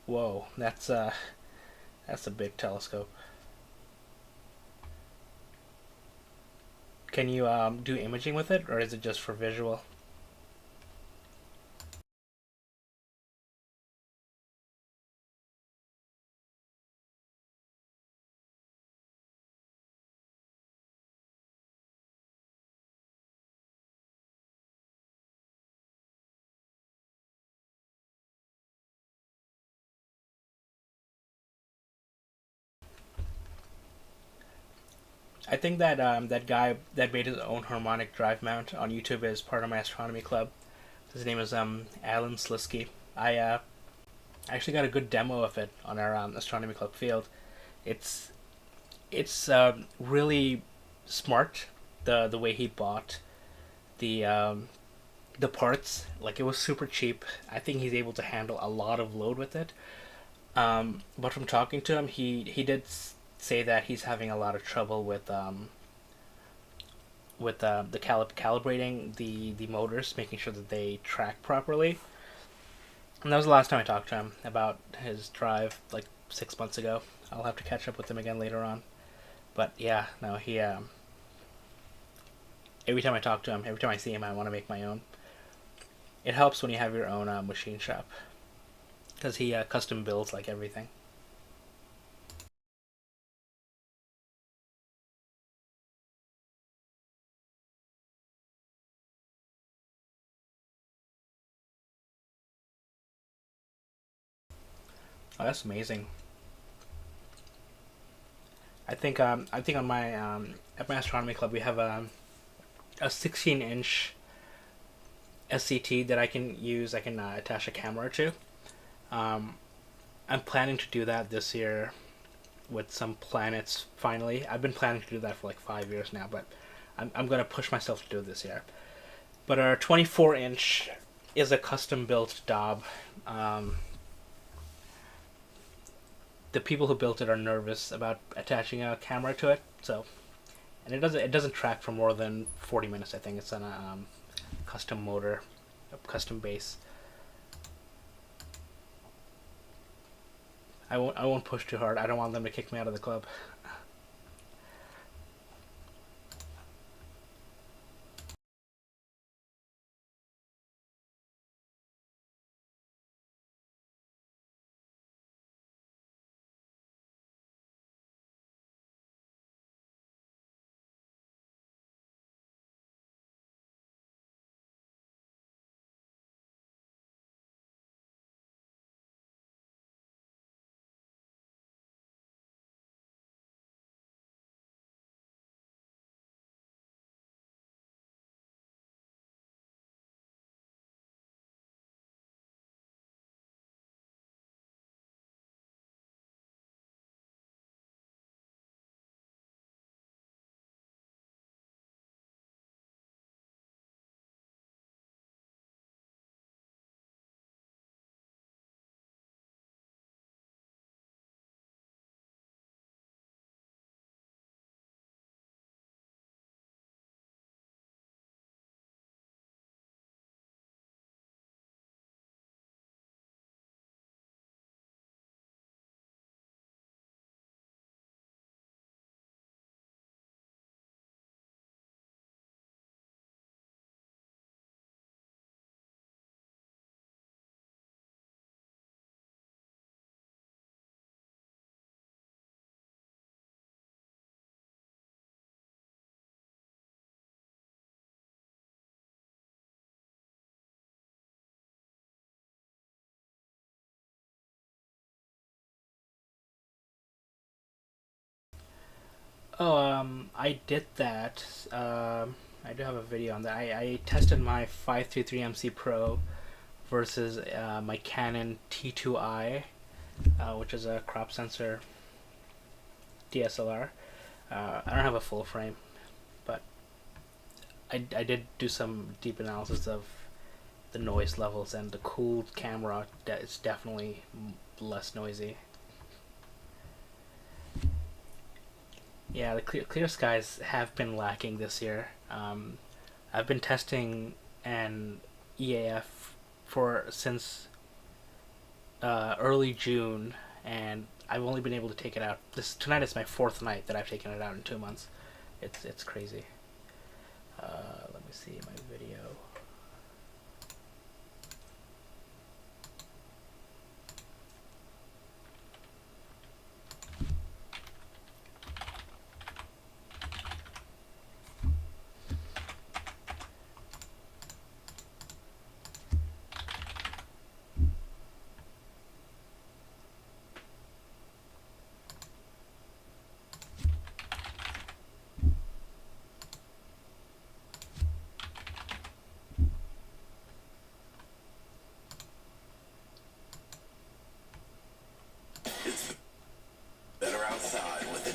Whoa, that's a big telescope. Can you do imaging with it, or is it just for visual? I think that that guy that made his own harmonic drive mount on YouTube is part of my astronomy club. His name is Alan Slisky. I actually got a good demo of it on our astronomy club field. It's it's really smart the way he bought the the parts. Like it was super cheap. I think he's able to handle a lot of load with it. But from talking to him, he did say that he's having a lot of trouble with the calibrating the motors, making sure that they track properly. And that was the last time I talked to him about his drive, like 6 months ago. I'll have to catch up with him again later on. But yeah, no, he. Every time I talk to him, every time I see him, I want to make my own. It helps when you have your own machine shop because he custom builds like everything. Oh, that's amazing. I think on my at my astronomy club we have a 16 inch SCT that I can use. I can attach a camera to. Um, I'm planning to do that this year with some planets. Finally, I've been planning to do that for like 5 years now, but I'm gonna push myself to do it this year. But our 24 inch is a custom built Dob. Um, the people who built it are nervous about attaching a camera to it, so and it doesn't track for more than 40 minutes. I think it's on a custom motor, a custom base. I won't push too hard. I don't want them to kick me out of the club. Oh, I did that. I do have a video on that. I tested my 533MC Pro versus my Canon T2i, which is a crop sensor DSLR. I don't have a full frame, but I did do some deep analysis of the noise levels, and the cooled camera is definitely less noisy. Yeah, the clear skies have been lacking this year. I've been testing an EAF for since early June, and I've only been able to take it out. This tonight is my fourth night that I've taken it out in 2 months. It's crazy. Let me see my video. It's better outside with it.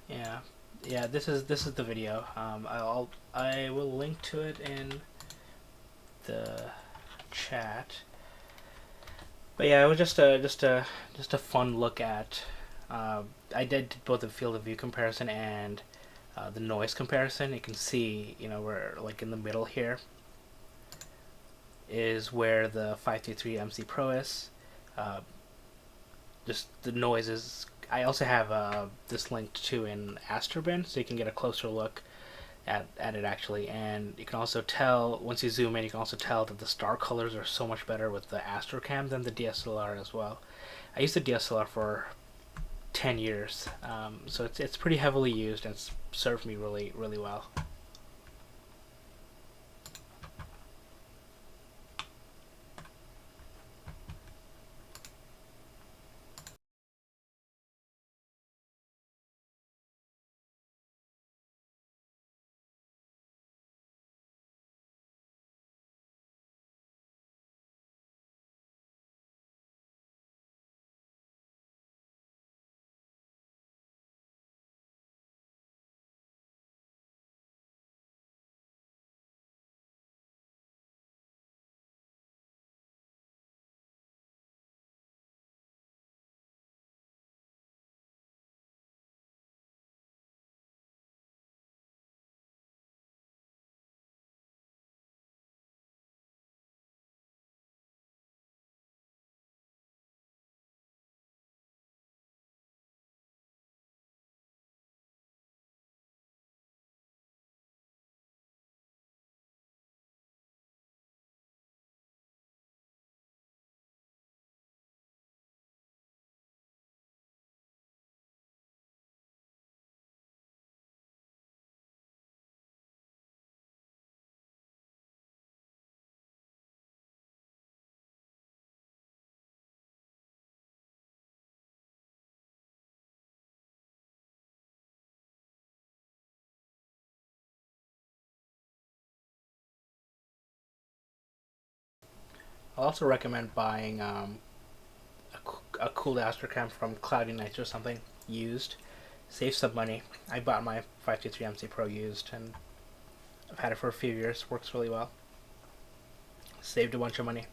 Yeah, yeah. This is the video. I will link to it in the chat. But yeah, it was just a fun look at. I did both the field of view comparison and the noise comparison. You can see, we're like in the middle here is where the 523 MC Pro is. Uh, just the noises. I also have this linked to in Astronomy, so you can get a closer look at it actually, and you can also tell once you zoom in, you can also tell that the star colors are so much better with the Astrocam than the DSLR as well. I used the DSLR for 10 years, so it's pretty heavily used and it's served me really well. I'll also recommend buying a cool Astrocam from Cloudy Nights or something used. Save some money. I bought my 523 MC Pro used, and I've had it for a few years. Works really well. Saved a bunch of money.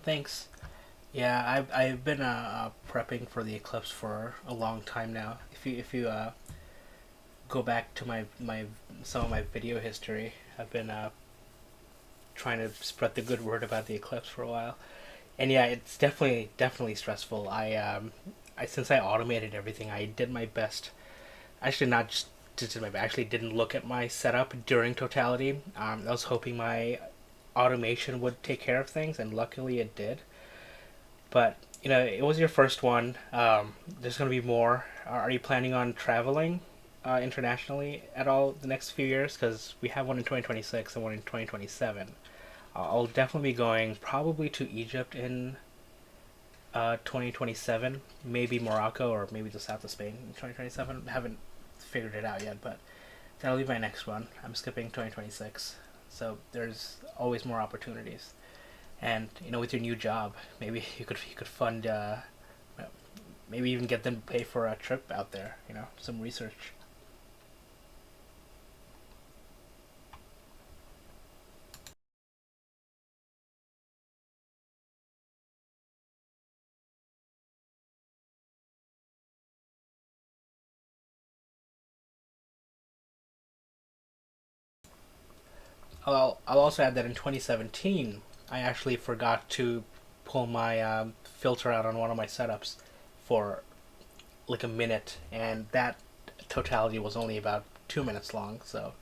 Thanks. Yeah, I've been prepping for the eclipse for a long time now. If you go back to my some of my video history, I've been trying to spread the good word about the eclipse for a while. And yeah, it's definitely stressful. I since I automated everything, I did my best. Actually, not just did my I actually didn't look at my setup during totality. I was hoping my automation would take care of things, and luckily it did. But it was your first one. There's gonna be more. Are you planning on traveling internationally at all the next few years? Because we have one in 2026 and one in 2027. I'll definitely be going probably to Egypt in 2027, maybe Morocco or maybe the south of Spain in 2027. Haven't figured it out yet, but that'll be my next one. I'm skipping 2026, so there's always more opportunities. And with your new job, maybe you could fund, maybe even get them to pay for a trip out there. Some research. I'll also add that in 2017, I actually forgot to pull my filter out on one of my setups for like a minute, and that totality was only about 2 minutes long, so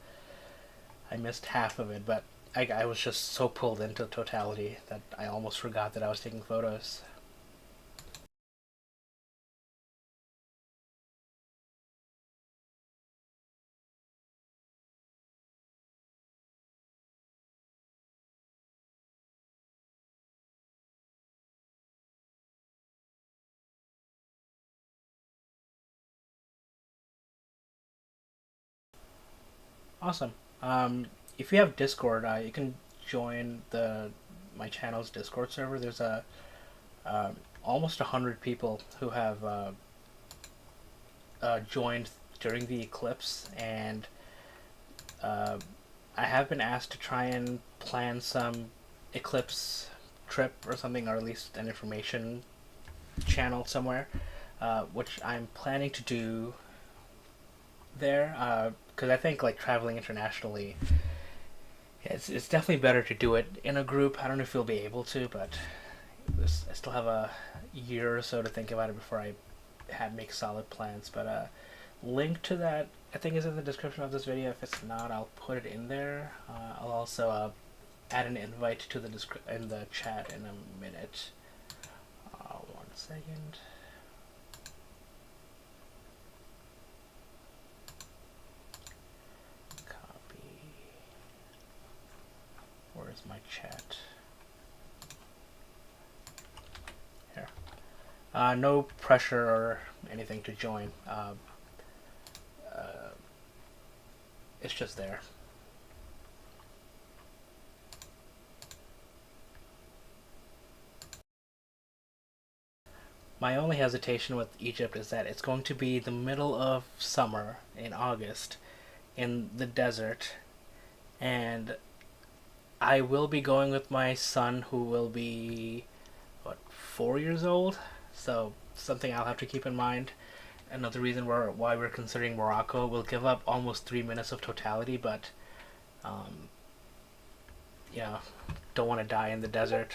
I missed half of it. But I was just so pulled into totality that I almost forgot that I was taking photos. Awesome. If you have Discord, you can join the my channel's Discord server. There's almost 100 people who have joined during the eclipse, and uh, I have been asked to try and plan some eclipse trip or something, or at least an information channel somewhere, which I'm planning to do there. Because I think like traveling internationally, it's definitely better to do it in a group. I don't know if you'll be able to, but I still have a year or so to think about it before I make solid plans. But link to that I think is in the description of this video. If it's not, I'll put it in there. I'll also add an invite to in the chat in a minute. 1 second. Copy. Where's my chat? Here. No pressure or anything to join. It's just there. My only hesitation with Egypt is that it's going to be the middle of summer in August in the desert, and I will be going with my son who will be, what, 4 years old? So, something I'll have to keep in mind. Another reason why we're considering Morocco. We'll give up almost 3 minutes of totality, but, um, yeah, don't want to die in the desert.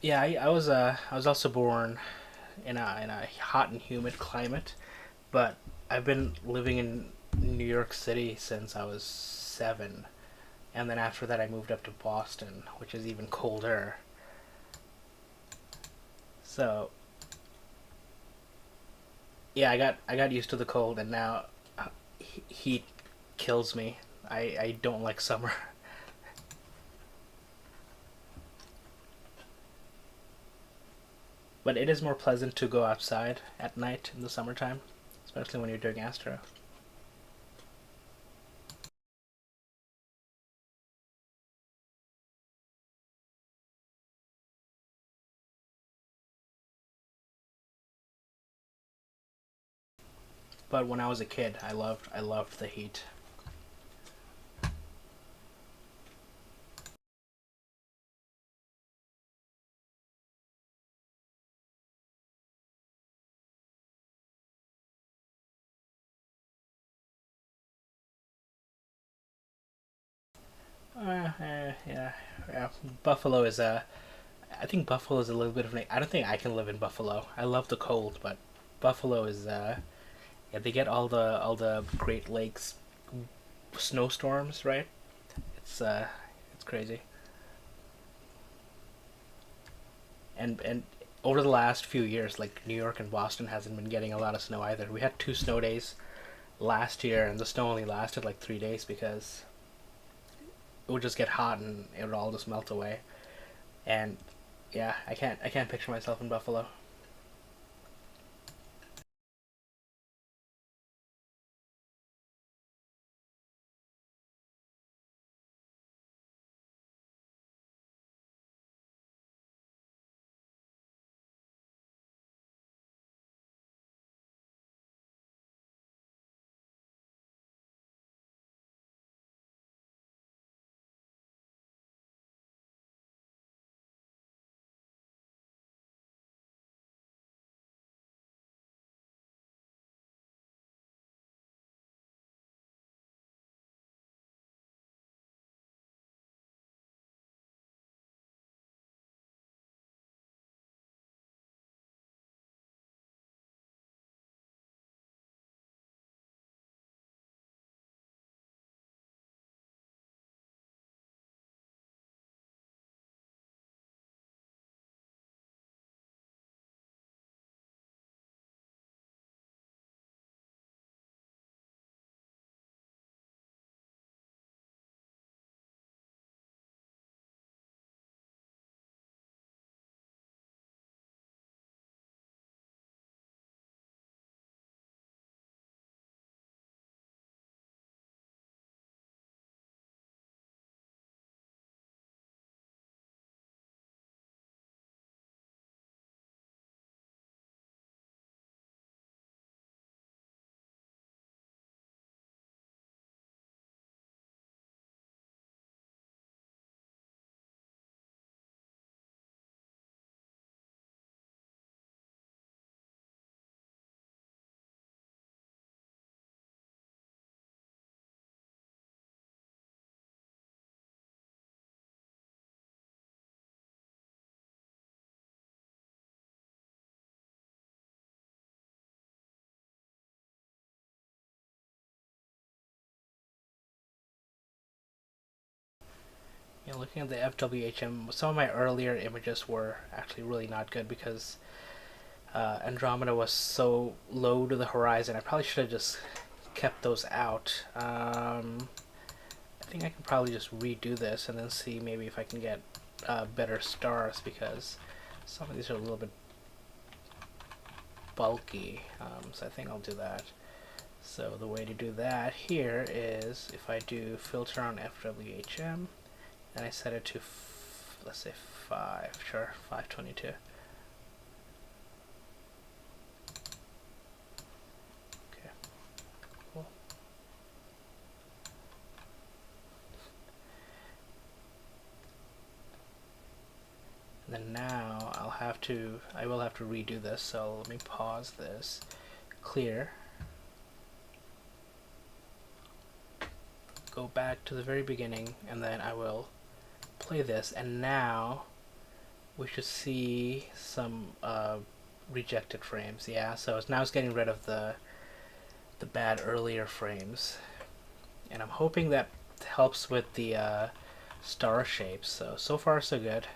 Yeah, I was also born in a hot and humid climate, but I've been living in New York City since I was 7, and then after that I moved up to Boston, which is even colder. So yeah, I got used to the cold, and now heat kills me. I don't like summer. But it is more pleasant to go outside at night in the summertime, especially when you're doing astro. But when I was a kid, I loved the heat. Yeah, yeah. Buffalo is a. I think Buffalo is a little bit of an. I don't think I can live in Buffalo. I love the cold, but Buffalo is. Yeah, they get all the Great Lakes snowstorms, right? It's it's crazy. And over the last few years, like New York and Boston hasn't been getting a lot of snow either. We had 2 snow days last year, and the snow only lasted like 3 days because it would just get hot and it would all just melt away. And yeah, I can't picture myself in Buffalo. You know, looking at the FWHM, some of my earlier images were actually really not good because Andromeda was so low to the horizon. I probably should have just kept those out. I think I can probably just redo this and then see maybe if I can get better stars because some of these are a little bit bulky. So I think I'll do that. So the way to do that here is if I do filter on FWHM and I set it to, let's say 5, sure, 522. Okay, cool. And then now I will have to redo this, so let me pause this, clear, go back to the very beginning, and then I will play this, and now we should see some rejected frames. Yeah, so now it's getting rid of the bad earlier frames, and I'm hoping that helps with the star shapes. So far so good.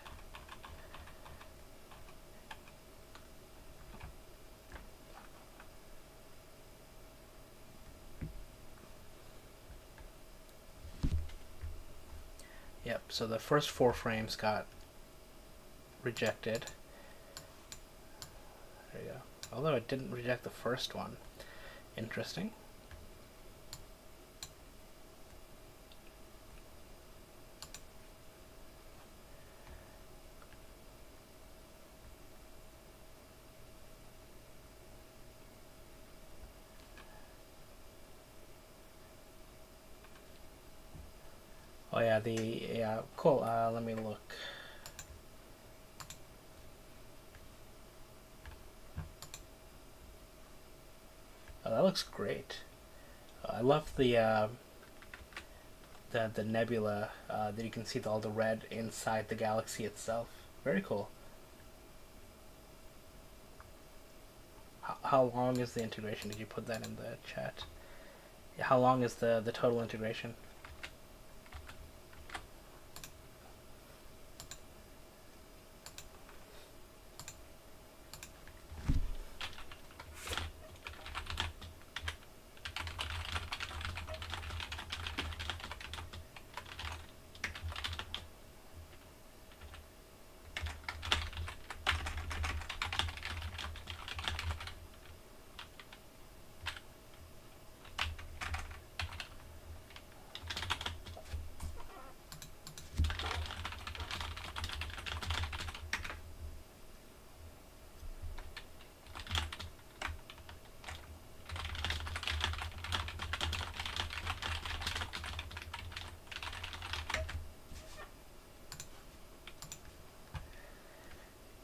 Yep. So the first 4 frames got rejected. There you go. Although it didn't reject the first one. Interesting. Oh yeah, yeah, cool. Let me look. Oh, that looks great. I love the nebula that you can see all the red inside the galaxy itself. Very cool. How long is the integration? Did you put that in the chat? Yeah, how long is the total integration?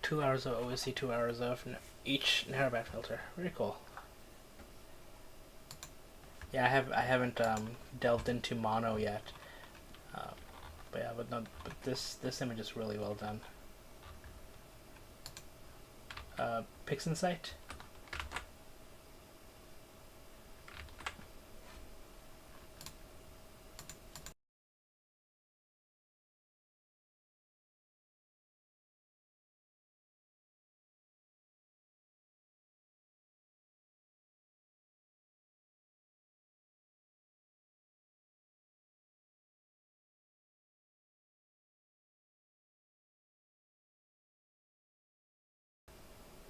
Two hours of OSC, 2 hours of each narrowband filter. Very cool. Yeah, I haven't delved into mono yet, uh, but yeah, but this image is really well done. PixInsight.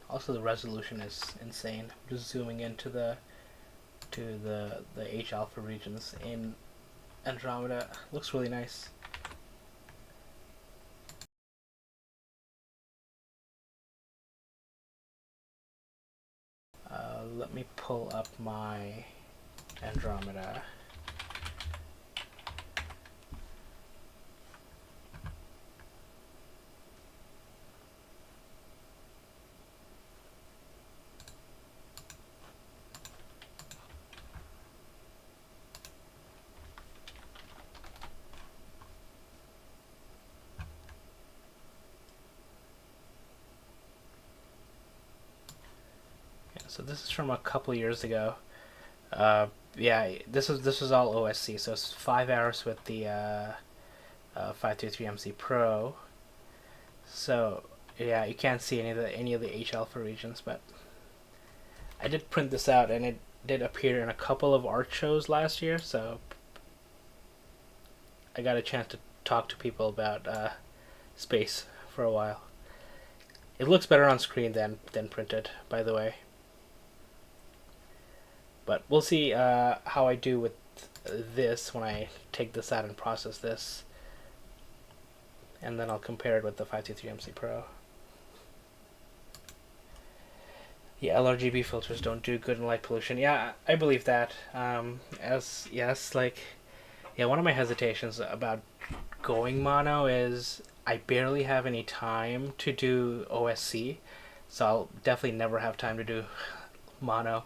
Also, the resolution is insane. Just zooming into the H alpha regions in Andromeda looks really nice. Let me pull up my Andromeda. Yeah, so this is from a couple years ago. Yeah, this was all OSC, so it's 5 hours with the 523 MC Pro. So yeah, you can't see any of the H alpha regions, but I did print this out, and it did appear in a couple of art shows last year. So I got a chance to talk to people about space for a while. It looks better on screen than printed, by the way. But we'll see how I do with this when I take this out and process this, and then I'll compare it with the 523 MC Pro. Yeah, LRGB filters don't do good in light pollution. Yeah, I believe that. As yes, like yeah, one of my hesitations about going mono is I barely have any time to do OSC, so I'll definitely never have time to do mono.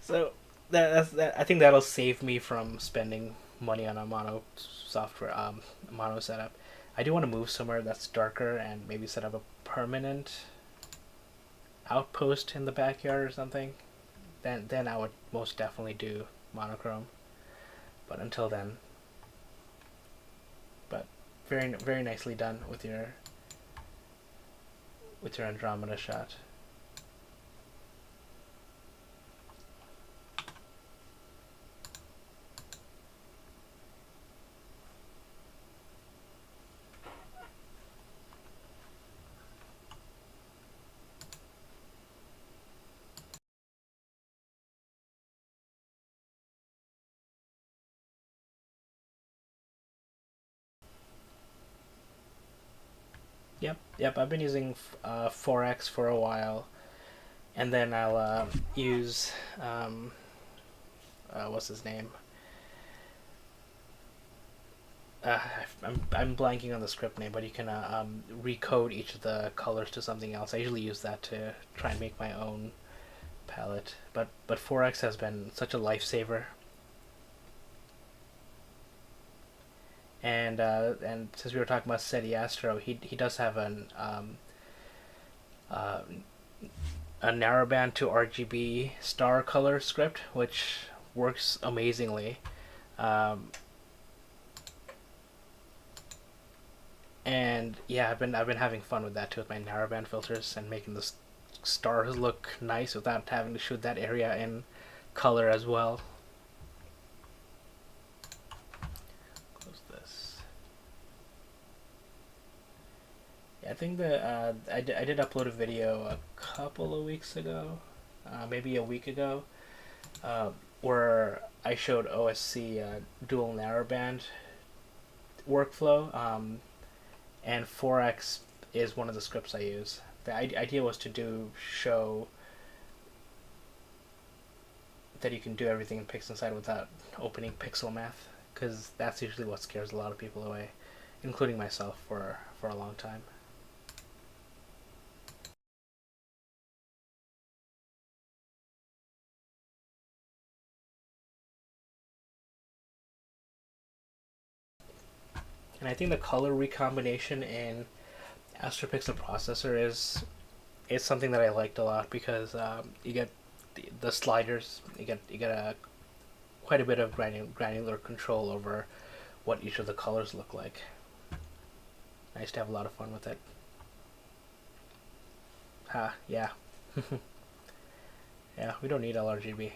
So that I think that'll save me from spending money on a mono software mono setup. I do want to move somewhere that's darker and maybe set up a permanent outpost in the backyard or something. Then I would most definitely do monochrome. But until then, but very nicely done with your Andromeda shot. Yep. I've been using 4x for a while, and then I'll use what's his name? Uh, I'm blanking on the script name, but you can recode each of the colors to something else. I usually use that to try and make my own palette. But 4x has been such a lifesaver. And since we were talking about SETI Astro, he does have uh, a narrowband to RGB star color script, which works amazingly. Um, and yeah, I've been having fun with that too, with my narrowband filters and making the stars look nice without having to shoot that area in color as well. Close this. Yeah, I think that I did upload a video a couple of weeks ago, maybe a week ago, uh, where I showed OSC dual narrowband workflow, and 4x is one of the scripts I use. The idea was to show that you can do everything in PixInsight without opening pixel math, because that's usually what scares a lot of people away, including myself for a long time. And I think the color recombination in AstroPixel processor is something that I liked a lot, because you get the sliders, you get a quite a bit of granular control over what each of the colors look like. I used to have a lot of fun with it. Yeah. Yeah, we don't need LRGB.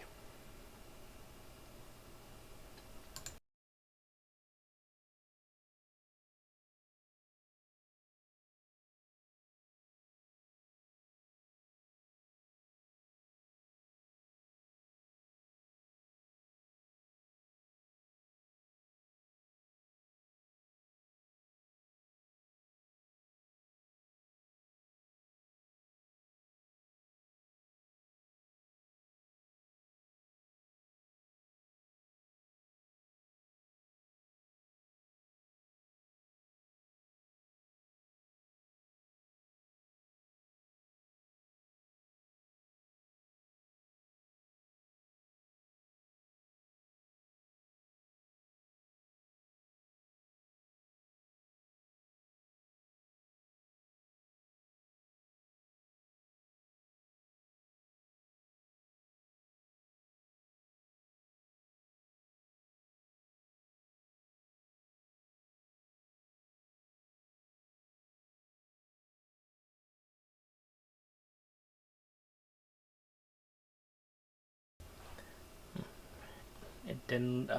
It didn't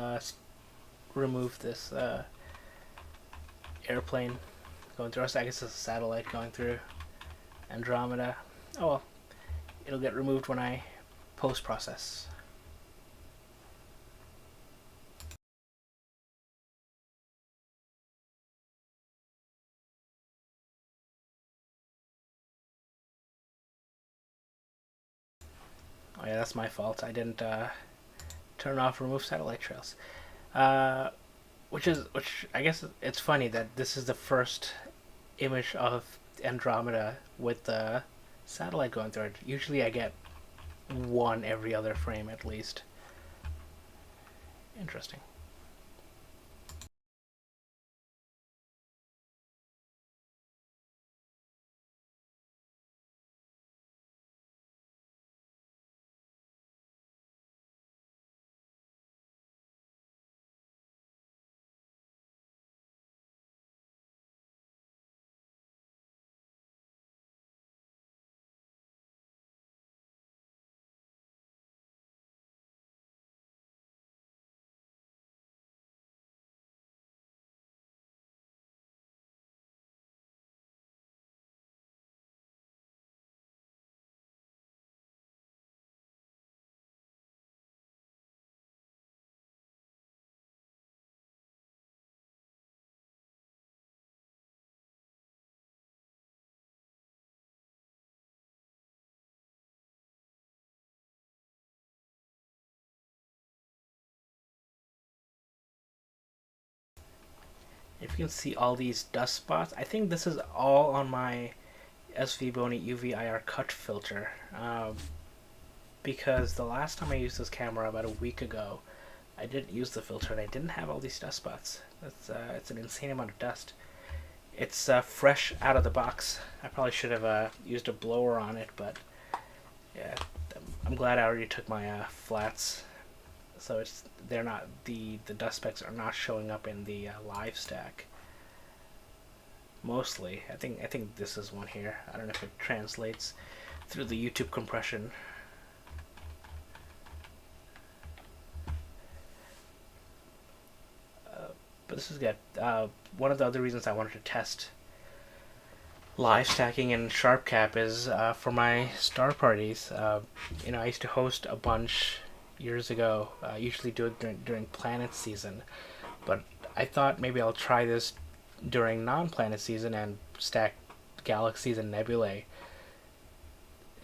remove this airplane going through us. I guess it's a satellite going through Andromeda. Oh well, it'll get removed when I post process. Oh yeah, that's my fault. I didn't turn off remove satellite trails. Uh, which I guess it's funny that this is the first image of Andromeda with the satellite going through it. Usually I get one every other frame at least. Interesting. If you can see all these dust spots, I think this is all on my SV Bony UV IR cut filter. Because the last time I used this camera about a week ago, I didn't use the filter and I didn't have all these dust spots. It's an insane amount of dust. It's fresh out of the box. I probably should have used a blower on it, but yeah, I'm glad I already took my flats, so they're not the dust specks are not showing up in the live stack. Mostly, I think this is one here. I don't know if it translates through the YouTube compression. But this is good. One of the other reasons I wanted to test live stacking in SharpCap is for my star parties. I used to host a bunch years ago. Usually do it during planet season, but I thought maybe I'll try this during non-planet season and stack galaxies and nebulae.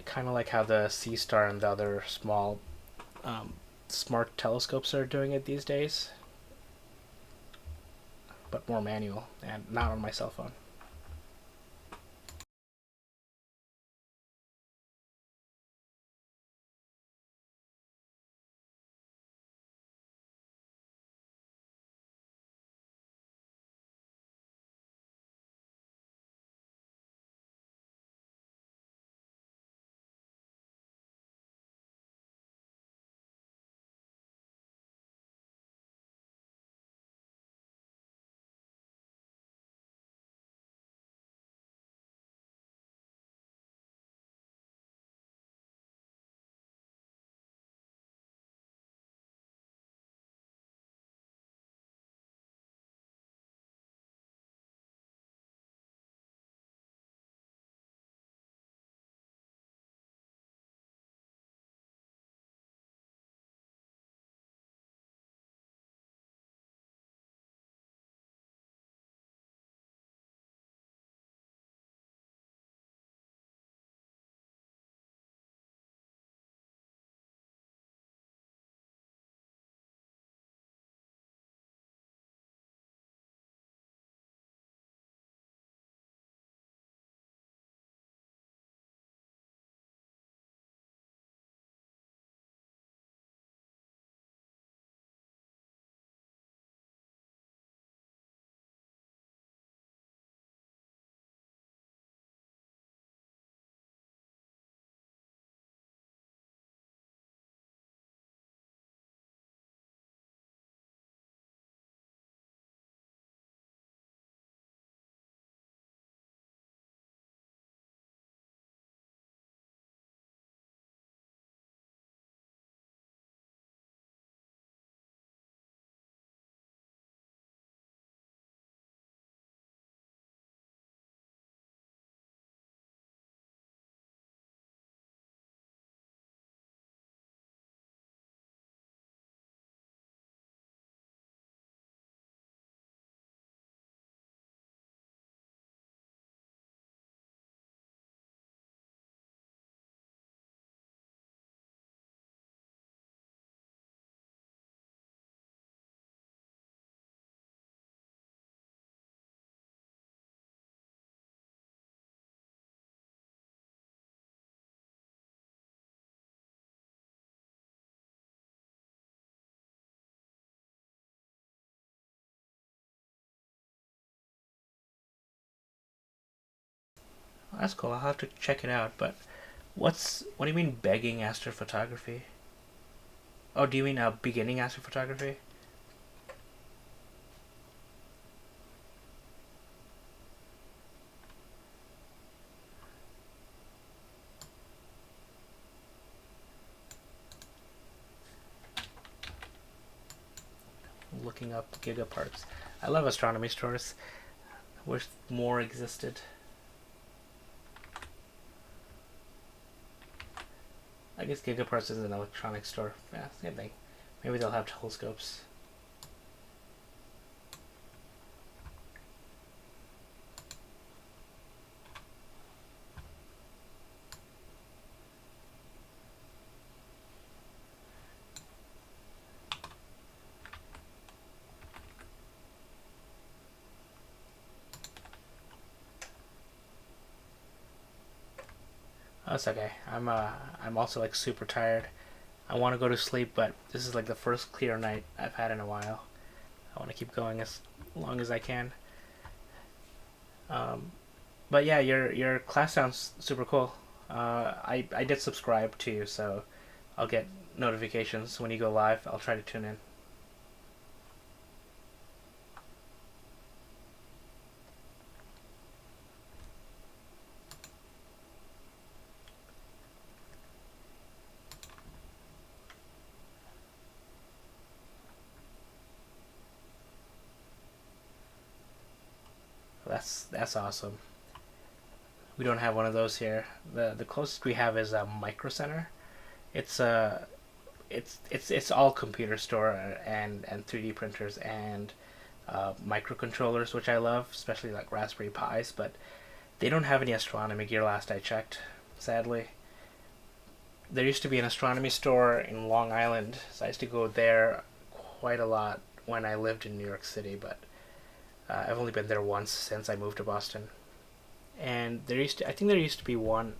Kind of like how the Sea Star and the other small smart telescopes are doing it these days, but more manual and not on my cell phone. That's cool. I'll have to check it out. But what do you mean begging astrophotography? Oh, do you mean beginning astrophotography? Looking up gigaparts. I love astronomy stores. I wish more existed. I guess gigaparts is an electronics store. Yeah, same thing. Maybe they'll have telescopes. Oh, it's okay. I'm also like super tired. I want to go to sleep, but this is like the first clear night I've had in a while. I want to keep going as long as I can. Um, but yeah, your class sounds super cool. I did subscribe to you, so I'll get notifications when you go live. I'll try to tune in. That's awesome. We don't have one of those here. The closest we have is a micro center. It's it's all computer store and 3D printers and microcontrollers, which I love, especially like Raspberry Pis. But they don't have any astronomy gear. Last I checked, sadly. There used to be an astronomy store in Long Island, so I used to go there quite a lot when I lived in New York City. But I've only been there once since I moved to Boston. And I think there used to be one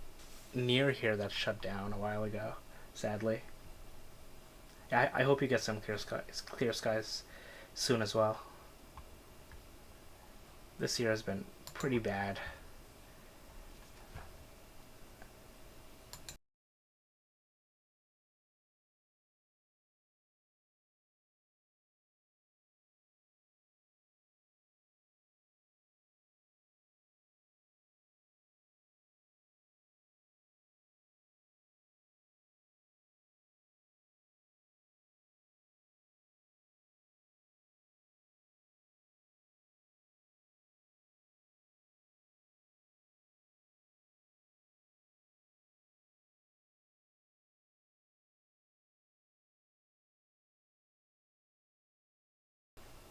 near here that shut down a while ago, sadly. I hope you get some clear skies soon as well. This year has been pretty bad.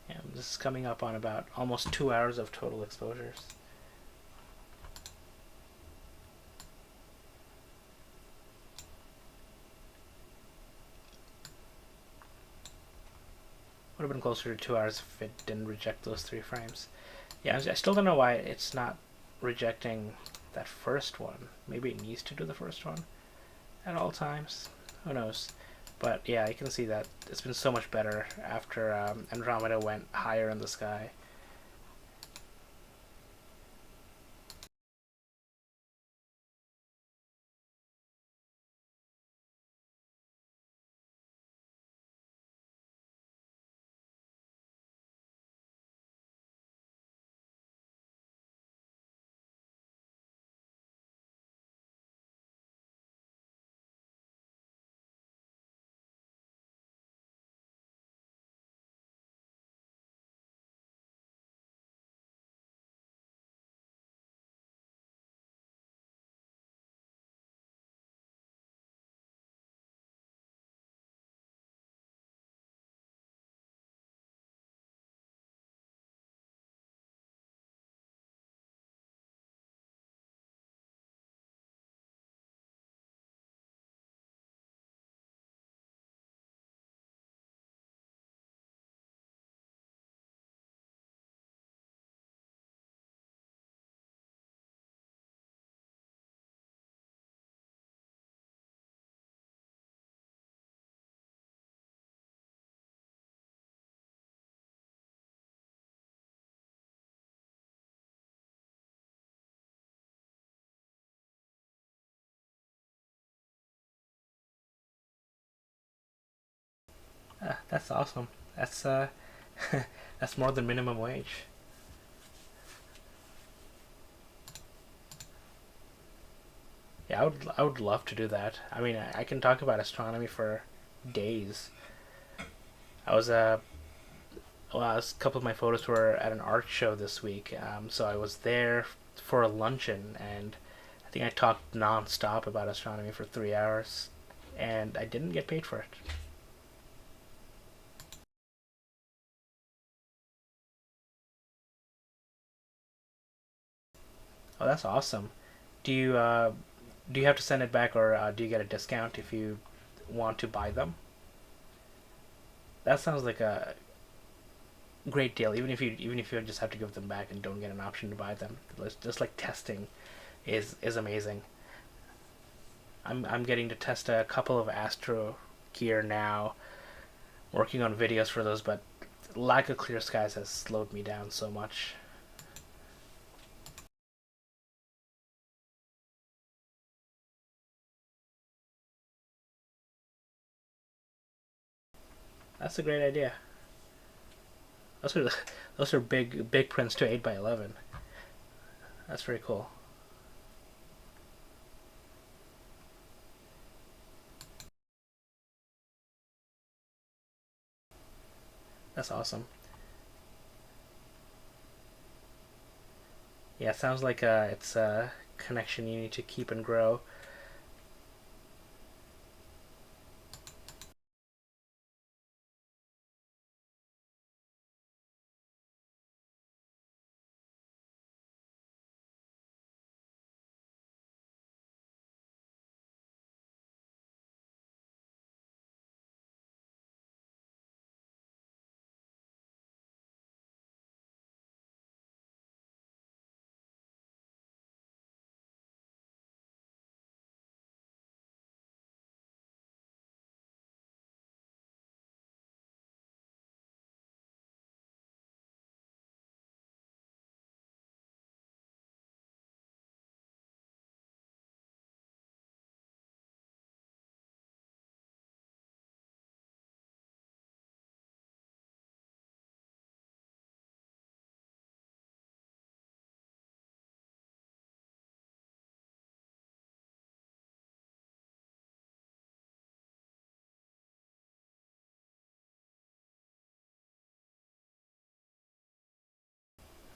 And this is coming up on about almost 2 hours of total exposures. Would have been closer to 2 hours if it didn't reject those 3 frames. Yeah, I still don't know why it's not rejecting that first one. Maybe it needs to do the first one at all times. Who knows? But yeah, I can see that it's been so much better after Andromeda went higher in the sky. That's awesome. That's that's more than minimum wage. Yeah, I would love to do that. I mean, I can talk about astronomy for days. I was well, a couple of my photos were at an art show this week, so I was there for a luncheon, and I think I talked non-stop about astronomy for 3 hours, and I didn't get paid for it. Oh, that's awesome. Do you have to send it back, or do you get a discount if you want to buy them? That sounds like a great deal. Even if you just have to give them back and don't get an option to buy them, just like testing is amazing. I'm getting to test a couple of astro gear now, working on videos for those, but lack of clear skies has slowed me down so much. That's a great idea. Those are those are big prints to 8x11. That's very cool. That's awesome. Yeah, it sounds like it's a connection you need to keep and grow.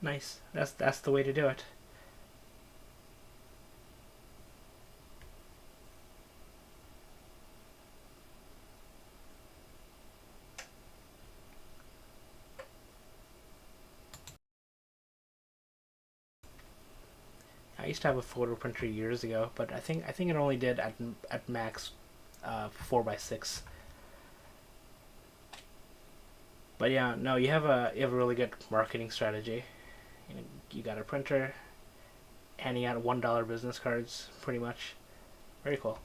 Nice. That's the way to do it. I used to have a photo printer years ago, but I think it only did at max 4x6. But yeah, no, you have a really good marketing strategy. You got a printer, handing out $1 business cards, pretty much. Very cool.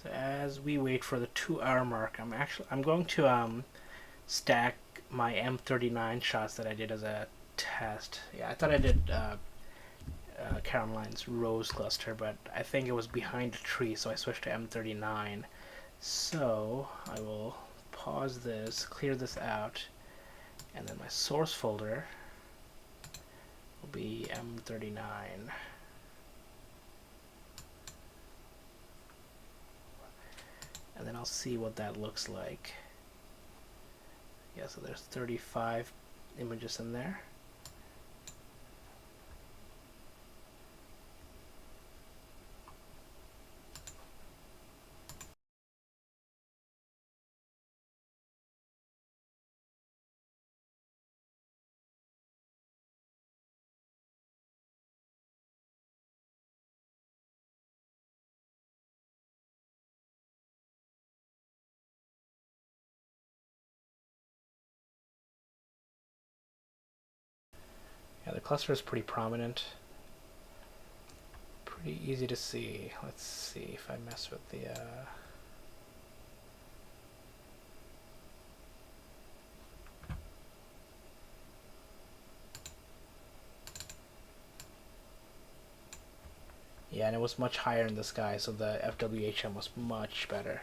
So as we wait for the 2 hour mark, I'm going to stack my M39 shots that I did as a test. Yeah, I thought I did Caroline's rose cluster, but I think it was behind a tree, so I switched to M39. So I will pause this, clear this out, and then my source folder will be M39. And then I'll see what that looks like. Yeah, so there's 35 images in there. Yeah, the cluster is pretty prominent. Pretty easy to see. Let's see if I mess with the yeah, and it was much higher in the sky, so the FWHM was much better.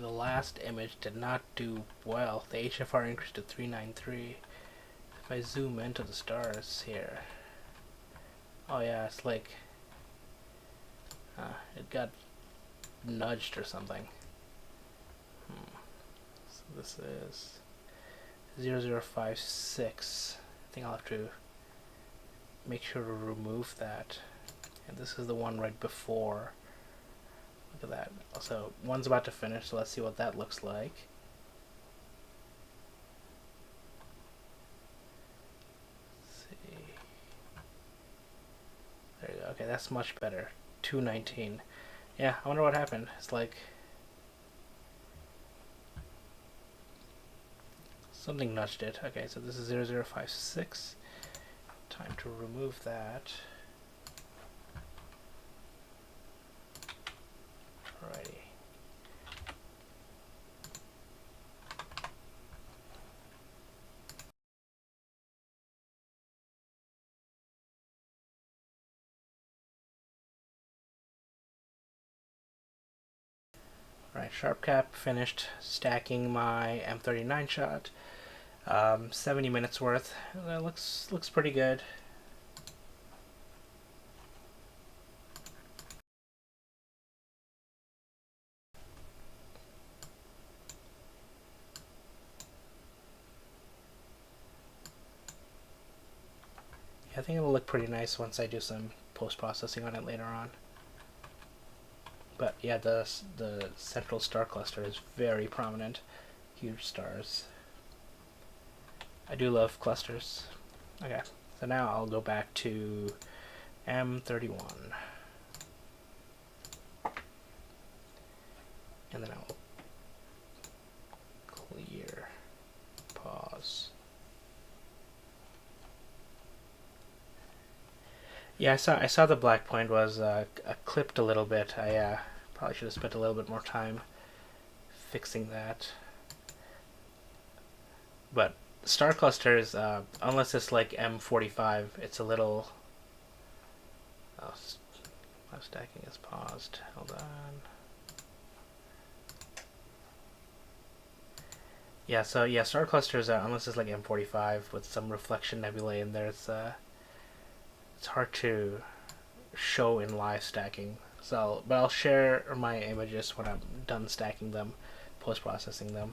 The last image did not do well. The HFR increased to 393. If I zoom into the stars here, oh yeah, it's like it got nudged or something. So this is 0056. I think I'll have to make sure to remove that. And this is the one right before. Look at that. So one's about to finish, so let's see what that looks like. Let's see. There you go. Okay, that's much better. 219. Yeah, I wonder what happened. It's like something nudged it. Okay, so this is 0056. Time to remove that. Alrighty. Alright, sharp cap finished stacking my M39 shot. 70 minutes worth. That looks pretty good. Yeah, I think it'll look pretty nice once I do some post-processing on it later on. But yeah, the central star cluster is very prominent. Huge stars. I do love clusters. Okay, so now I'll go back to M31. And then I'll clear, pause. Yeah, I saw the black point was clipped a little bit. I probably should have spent a little bit more time fixing that. But star clusters, unless it's like M45, it's a little. Oh, my stacking is paused. Hold on. Yeah, so yeah, star clusters, unless it's like M45 with some reflection nebulae in there, it's hard to show in live stacking. So, but I'll share my images when I'm done stacking them, post processing them.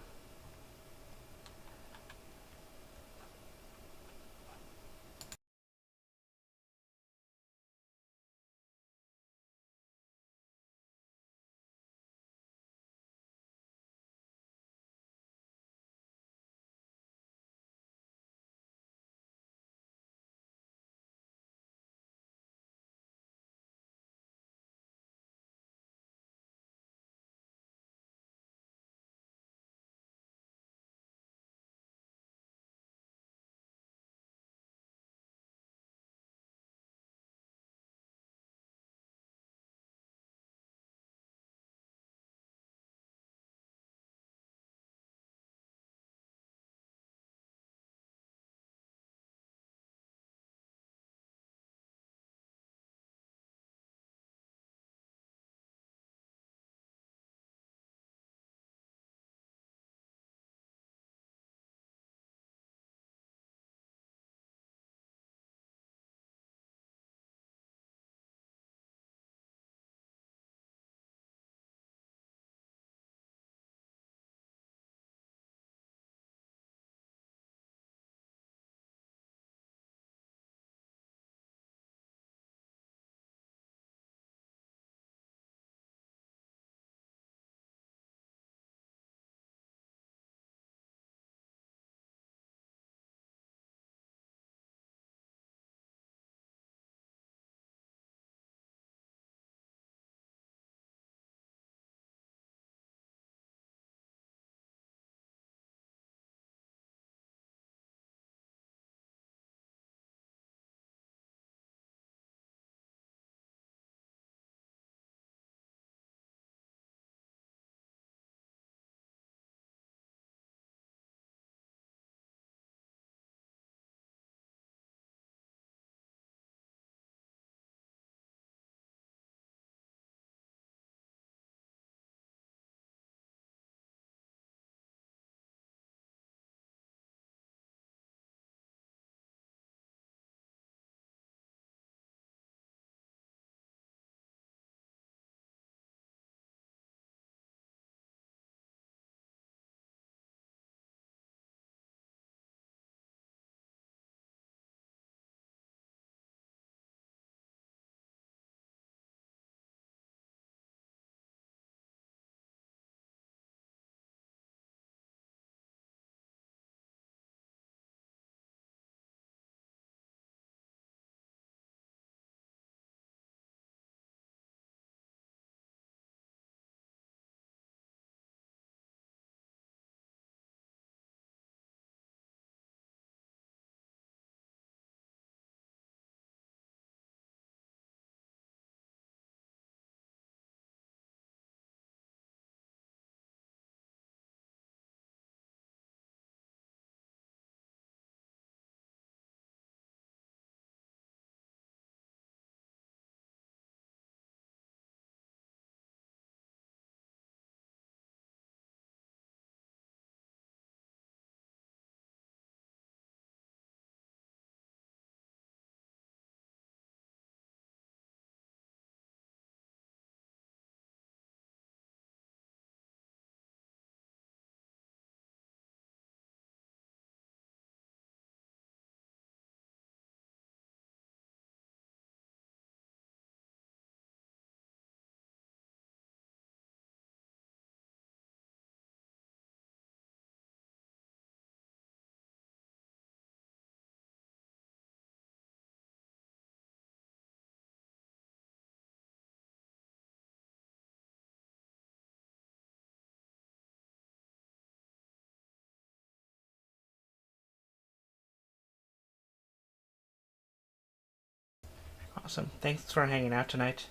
Awesome. Thanks for hanging out tonight.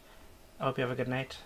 I hope you have a good night.